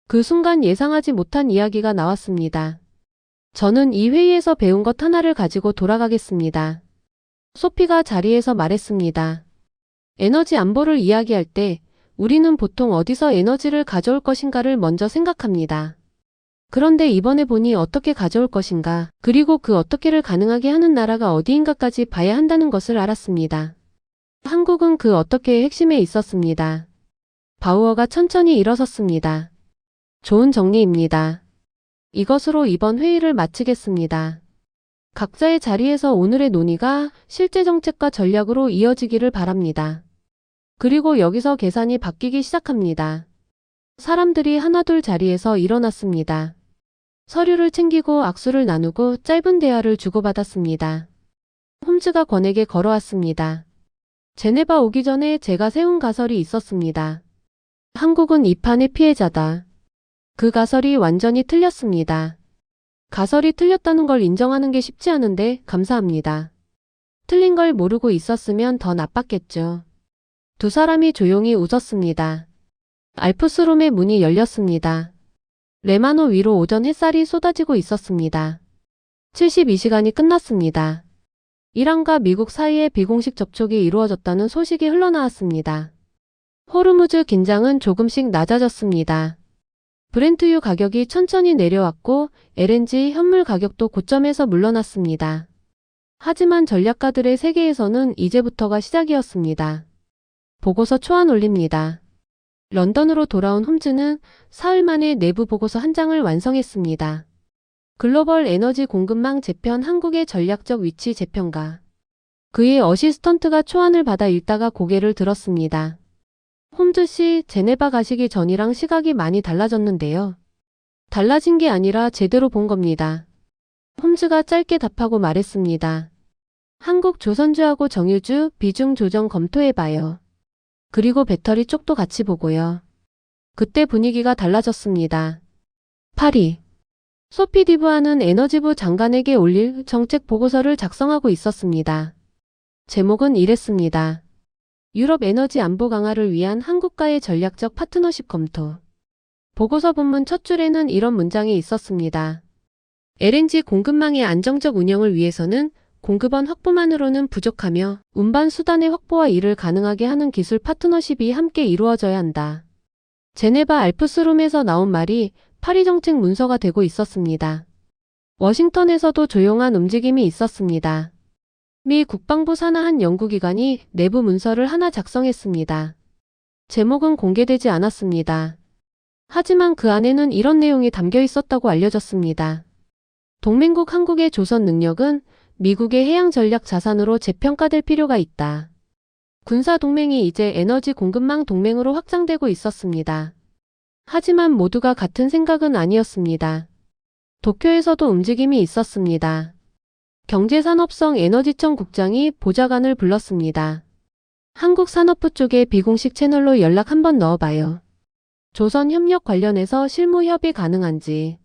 그 순간 예상하지 못한 이야기가 나왔습니다. 저는 이 회의에서 배운 것 하나를 가지고 돌아가겠습니다. 소피가 자리에서 말했습니다. 에너지 안보를 이야기할 때 우리는 보통 어디서 에너지를 가져올 것인가를 먼저 생각합니다. 그런데 이번에 보니 어떻게 가져올 것인가, 그리고 그 어떻게를 가능하게 하는 나라가 어디인가까지 봐야 한다는 것을 알았습니다. 한국은 그 어떻게의 핵심에 있었습니다. 바우어가 천천히 일어섰습니다. 좋은 정리입니다. 이것으로 이번 회의를 마치겠습니다. 각자의 자리에서 오늘의 논의가 실제 정책과 전략으로 이어지기를 바랍니다. 그리고 여기서 계산이 바뀌기 시작합니다. 사람들이 하나둘 자리에서 일어났습니다. 서류를 챙기고 악수를 나누고 짧은 대화를 주고받았습니다. 홈즈가 권에게 걸어왔습니다. 제네바 오기 전에 제가 세운 가설이 있었습니다. 한국은 이 판의 피해자다. 그 가설이 완전히 틀렸습니다. 가설이 틀렸다는 걸 인정하는 게 쉽지 않은데 감사합니다. 틀린 걸 모르고 있었으면 더 나빴겠죠. 두 사람이 조용히 웃었습니다. 알프스롬의 문이 열렸습니다. 레마노 위로 오전 햇살이 쏟아지고 있었습니다. 72시간이 끝났습니다. 이란과 미국 사이에 비공식 접촉이 이루어졌다는 소식이 흘러나왔습니다. 호르무즈 긴장은 조금씩 낮아졌습니다. 브렌트유 가격이 천천히 내려왔고 LNG 현물 가격도 고점에서 물러났습니다. 하지만 전략가들의 세계에서는 이제부터가 시작이었습니다. 보고서 초안 올립니다. 런던으로 돌아온 홈즈는 사흘 만에 내부 보고서 한 장을 완성했습니다. 글로벌 에너지 공급망 재편 한국의 전략적 위치 재평가. 그의 어시스턴트가 초안을 받아 읽다가 고개를 들었습니다. 홈즈 씨, 제네바 가시기 전이랑 시각이 많이 달라졌는데요. 달라진 게 아니라 제대로 본 겁니다. 홈즈가 짧게 답하고 말했습니다. 한국 조선주하고 정유주 비중 조정 검토해봐요. 그리고 배터리 쪽도 같이 보고요. 그때 분위기가 달라졌습니다. 8위. 소피디부하는 에너지부 장관에게 올릴 정책 보고서를 작성하고 있었습니다. 제목은 이랬습니다. 유럽 에너지 안보 강화를 위한 한국과의 전략적 파트너십 검토. 보고서 본문 첫 줄에는 이런 문장이 있었습니다. LNG 공급망의 안정적 운영을 위해서는 공급원 확보만으로는 부족하며 운반 수단의 확보와 이를 가능하게 하는 기술 파트너십이 함께 이루어져야 한다. 제네바 알프스룸에서 나온 말이 파리 정책 문서가 되고 있었습니다. 워싱턴에서도 조용한 움직임이 있었습니다. 미 국방부 산하 한 연구기관이 내부 문서를 하나 작성했습니다. 제목은 공개되지 않았습니다. 하지만 그 안에는 이런 내용이 담겨 있었다고 알려졌습니다. 동맹국 한국의 조선 능력은 미국의 해양 전략 자산으로 재평가될 필요가 있다. 군사 동맹이 이제 에너지 공급망 동맹으로 확장되고 있었습니다. 하지만 모두가 같은 생각은 아니었습니다. 도쿄에서도 움직임이 있었습니다. 경제산업성 에너지청 국장이 보좌관을 불렀습니다. 한국산업부 쪽에 비공식 채널로 연락 한번 넣어봐요. 조선 협력 관련해서 실무 협의 가능한지.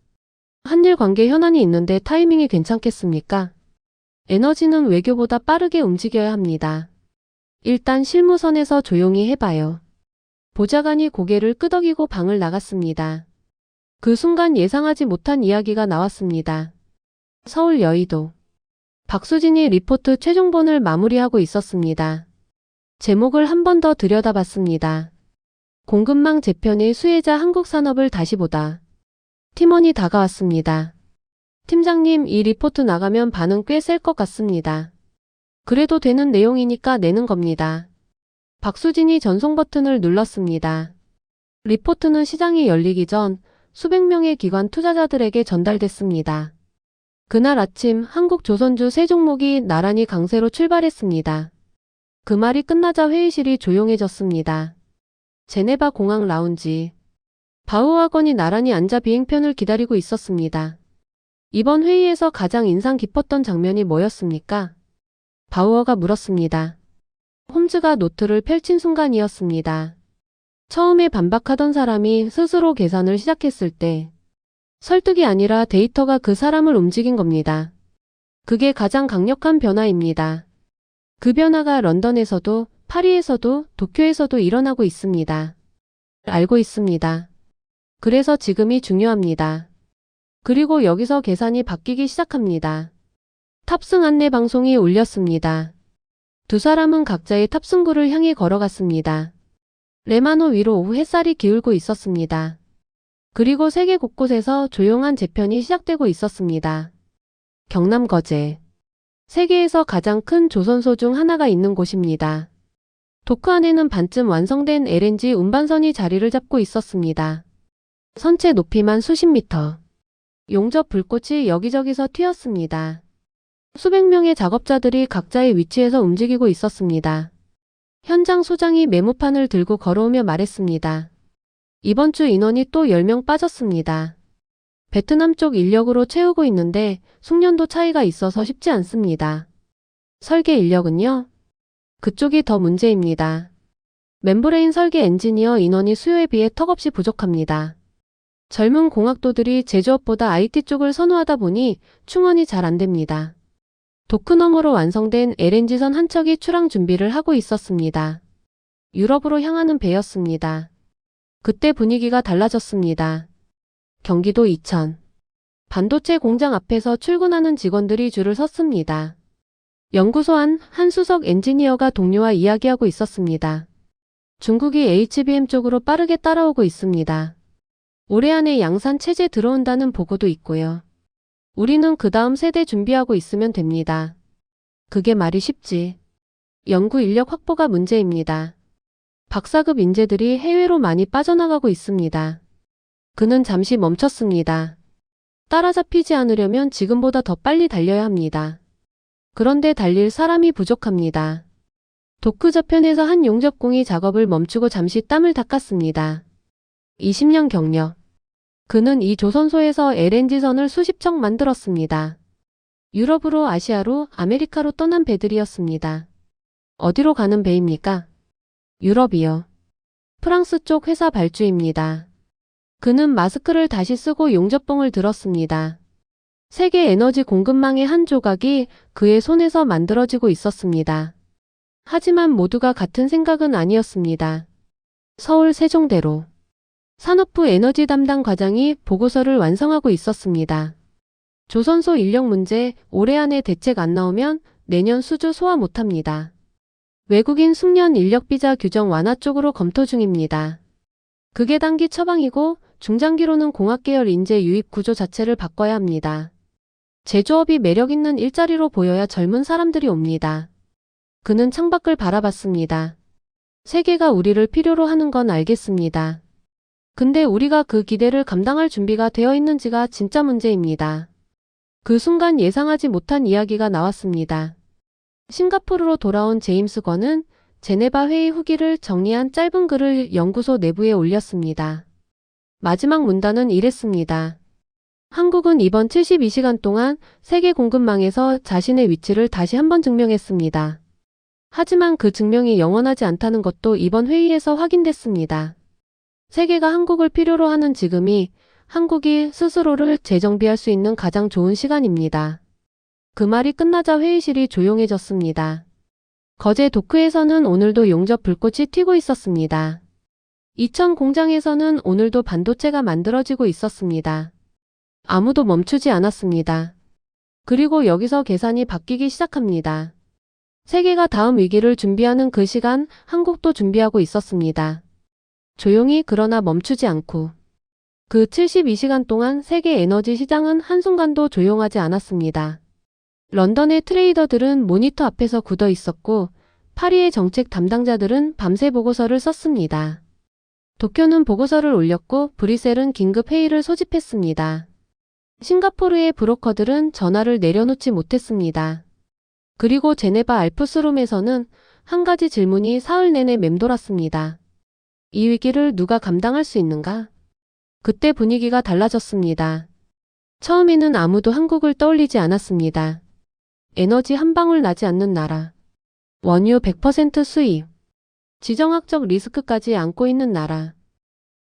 한일 관계 현안이 있는데 타이밍이 괜찮겠습니까? 에너지는 외교보다 빠르게 움직여야 합니다. 일단 실무선에서 조용히 해봐요. 보좌관이 고개를 끄덕이고 방을 나갔습니다. 그 순간 예상하지 못한 이야기가 나왔습니다. 서울 여의도. 박수진이 리포트 최종본을 마무리하고 있었습니다. 제목을 한 번 더 들여다봤습니다. 공급망 재편의 수혜자 한국산업을 다시 보다. 팀원이 다가왔습니다. 팀장님, 이 리포트 나가면 반응 꽤 셀 것 같습니다. 그래도 되는 내용이니까 내는 겁니다. 박수진이 전송 버튼을 눌렀습니다. 리포트는 시장이 열리기 전 수백 명의 기관 투자자들에게 전달됐습니다. 그날 아침 한국조선주 세 종목이 나란히 강세로 출발했습니다. 그 말이 끝나자 회의실이 조용해졌습니다. 제네바 공항 라운지. 바우와건이 나란히 앉아 비행편을 기다리고 있었습니다. 이번 회의에서 가장 인상 깊었던 장면이 뭐였습니까? 바우어가 물었습니다. 홈즈가 노트를 펼친 순간이었습니다. 처음에 반박하던 사람이 스스로 계산을 시작했을 때 설득이 아니라 데이터가 그 사람을 움직인 겁니다. 그게 가장 강력한 변화입니다. 그 변화가 런던에서도 파리에서도 도쿄에서도 일어나고 있습니다. 알고 있습니다. 그래서 지금이 중요합니다. 그리고 여기서 계산이 바뀌기 시작합니다. 탑승 안내 방송이 울렸습니다. 두 사람은 각자의 탑승구를 향해 걸어갔습니다. 레마노 위로 오후 햇살이 기울고 있었습니다. 그리고 세계 곳곳에서 조용한 재편이 시작되고 있었습니다. 경남 거제. 세계에서 가장 큰 조선소 중 하나가 있는 곳입니다. 도크 안에는 반쯤 완성된 LNG 운반선이 자리를 잡고 있었습니다. 선체 높이만 수십 미터. 용접 불꽃이 여기저기서 튀었습니다. 수백 명의 작업자들이 각자의 위치에서 움직이고 있었습니다. 현장 소장이 메모판을 들고 걸어오며 말했습니다. 이번 주 인원이 또 10명 빠졌습니다. 베트남 쪽 인력으로 채우고 있는데 숙련도 차이가 있어서 쉽지 않습니다. 설계 인력은요? 그쪽이 더 문제입니다. 멤브레인 설계 엔지니어 인원이 수요에 비해 턱없이 부족합니다. 젊은 공학도들이 제조업보다 IT 쪽을 선호하다 보니 충원이 잘 안됩니다. 도크 너머로 완성된 LNG선 한 척이 출항 준비를 하고 있었습니다. 유럽으로 향하는 배였습니다. 그때 분위기가 달라졌습니다. 경기도 이천. 반도체 공장 앞에서 출근하는 직원들이 줄을 섰습니다. 연구소 안 한 수석 엔지니어가 동료와 이야기하고 있었습니다. 중국이 HBM 쪽으로 빠르게 따라오고 있습니다. 올해 안에 양산 체제 들어온다는 보고도 있고요. 우리는 그 다음 세대 준비하고 있으면 됩니다. 그게 말이 쉽지. 연구 인력 확보가 문제입니다. 박사급 인재들이 해외로 많이 빠져나가고 있습니다. 그는 잠시 멈췄습니다. 따라잡히지 않으려면 지금보다 더 빨리 달려야 합니다. 그런데 달릴 사람이 부족합니다. 도크 저편에서 한 용접공이 작업을 멈추고 잠시 땀을 닦았습니다. 20년 경력. 그는 이 조선소에서 LNG선을 수십 척 만들었습니다. 유럽으로, 아시아로, 아메리카로 떠난 배들이었습니다. 어디로 가는 배입니까? 유럽이요. 프랑스 쪽 회사 발주입니다. 그는 마스크를 다시 쓰고 용접봉을 들었습니다. 세계 에너지 공급망의 한 조각이 그의 손에서 만들어지고 있었습니다. 하지만 모두가 같은 생각은 아니었습니다. 서울 세종대로. 산업부 에너지 담당 과장이 보고서를 완성하고 있었습니다. 조선소 인력 문제 올해 안에 대책 안 나오면 내년 수주 소화 못합니다. 외국인 숙련 인력 비자 규정 완화 쪽으로 검토 중입니다. 그게 단기 처방이고 중장기로는 공학계열 인재 유입 구조 자체를 바꿔야 합니다. 제조업이 매력 있는 일자리로 보여야 젊은 사람들이 옵니다. 그는 창밖을 바라봤습니다. 세계가 우리를 필요로 하는 건 알겠습니다. 근데 우리가 그 기대를 감당할 준비가 되어 있는지가 진짜 문제입니다. 그 순간 예상하지 못한 이야기가 나왔습니다. 싱가포르로 돌아온 제임스 권은 제네바 회의 후기를 정리한 짧은 글을 연구소 내부에 올렸습니다. 마지막 문단은 이랬습니다. 한국은 이번 72시간 동안 세계 공급망에서 자신의 위치를 다시 한번 증명했습니다. 하지만 그 증명이 영원하지 않다는 것도 이번 회의에서 확인됐습니다. 세계가 한국을 필요로 하는 지금이 한국이 스스로를 재정비할 수 있는 가장 좋은 시간입니다. 그 말이 끝나자 회의실이 조용해졌습니다. 거제 도크에서는 오늘도 용접 불꽃이 튀고 있었습니다. 이천 공장에서는 오늘도 반도체가 만들어지고 있었습니다. 아무도 멈추지 않았습니다. 그리고 여기서 계산이 바뀌기 시작합니다. 세계가 다음 위기를 준비하는 그 시간 한국도 준비하고 있었습니다. 조용히 그러나 멈추지 않고. 그 72시간 동안 세계 에너지 시장은 한순간도 조용하지 않았습니다. 런던의 트레이더들은 모니터 앞에서 굳어 있었고 파리의 정책 담당자들은 밤새 보고서를 썼습니다. 도쿄는 보고서를 올렸고 브뤼셀은 긴급 회의를 소집했습니다. 싱가포르의 브로커들은 전화를 내려놓지 못했습니다. 그리고 제네바 알프스룸에서는 한 가지 질문이 사흘 내내 맴돌았습니다. 이 위기를 누가 감당할 수 있는가? 그때 분위기가 달라졌습니다. 처음에는 아무도 한국을 떠올리지 않았습니다. 에너지 한 방울 나지 않는 나라. 원유 100% 수입. 지정학적 리스크까지 안고 있는 나라.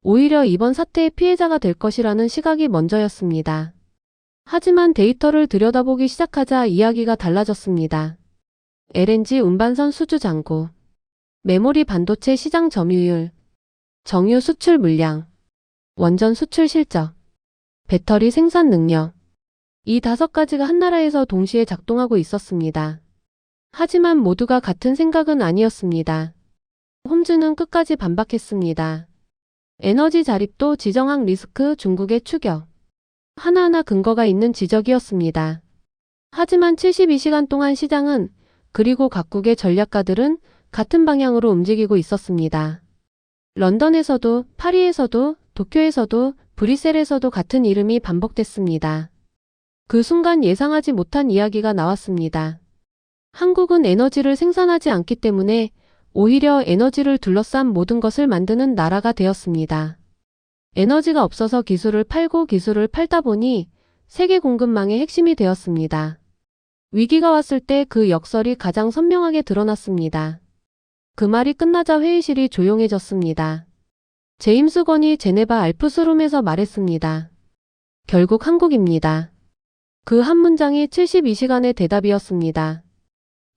오히려 이번 사태의 피해자가 될 것이라는 시각이 먼저였습니다. 하지만 데이터를 들여다보기 시작하자 이야기가 달라졌습니다. LNG 운반선 수주 잔고. 메모리 반도체 시장 점유율. 정유 수출 물량. 원전 수출 실적. 배터리 생산 능력. 이 5가지가 한 나라에서 동시에 작동하고 있었습니다. 하지만 모두가 같은 생각은 아니었습니다. 홈즈는 끝까지 반박했습니다. 에너지 자립도 지정학 리스크 중국의 추격. 하나하나 근거가 있는 지적이었습니다. 하지만 72시간 동안 시장은 그리고 각국의 전략가들은 같은 방향으로 움직이고 있었습니다. 런던에서도 파리에서도 도쿄에서도 브뤼셀에서도 같은 이름이 반복됐습니다. 그 순간 예상하지 못한 이야기가 나왔습니다. 한국은 에너지를 생산하지 않기 때문에 오히려 에너지를 둘러싼 모든 것을 만드는 나라가 되었습니다. 에너지가 없어서 기술을 팔고 기술을 팔다 보니 세계 공급망의 핵심이 되었습니다. 위기가 왔을 때 그 역설이 가장 선명하게 드러났습니다. 그 말이 끝나자 회의실이 조용해졌습니다. 제임스 권이 제네바 알프스룸에서 말했습니다. 결국 한국입니다. 그 한 문장이 72시간의 대답이었습니다.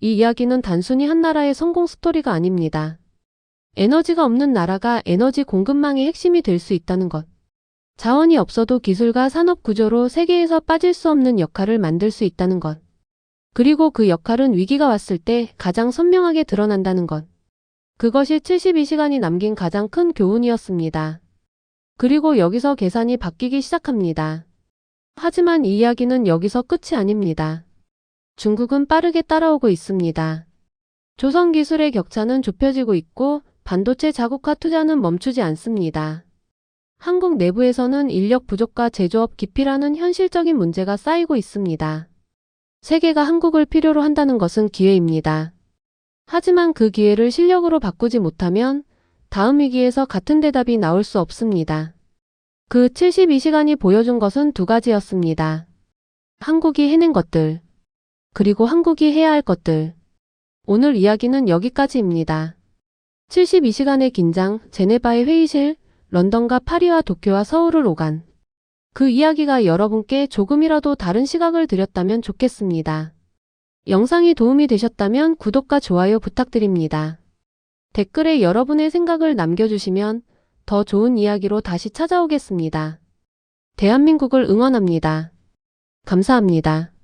이 이야기는 단순히 한 나라의 성공 스토리가 아닙니다. 에너지가 없는 나라가 에너지 공급망의 핵심이 될 수 있다는 것. 자원이 없어도 기술과 산업 구조로 세계에서 빠질 수 없는 역할을 만들 수 있다는 것. 그리고 그 역할은 위기가 왔을 때 가장 선명하게 드러난다는 것. 그것이 72시간이 남긴 가장 큰 교훈이었습니다. 그리고 여기서 계산이 바뀌기 시작합니다. 하지만 이 이야기는 여기서 끝이 아닙니다. 중국은 빠르게 따라오고 있습니다. 조선 기술의 격차는 좁혀지고 있고 반도체 자국화 투자는 멈추지 않습니다. 한국 내부에서는 인력 부족과 제조업 기피라는 현실적인 문제가 쌓이고 있습니다. 세계가 한국을 필요로 한다는 것은 기회입니다. 하지만 그 기회를 실력으로 바꾸지 못하면 다음 위기에서 같은 대답이 나올 수 없습니다. 그 72시간이 보여준 것은 두 가지였습니다. 한국이 해낸 것들, 그리고 한국이 해야 할 것들. 오늘 이야기는 여기까지입니다. 72시간의 긴장, 제네바의 회의실, 런던과 파리와 도쿄와 서울을 오간. 그 이야기가 여러분께 조금이라도 다른 시각을 드렸다면 좋겠습니다. 영상이 도움이 되셨다면 구독과 좋아요 부탁드립니다. 댓글에 여러분의 생각을 남겨주시면 더 좋은 이야기로 다시 찾아오겠습니다. 대한민국을 응원합니다. 감사합니다.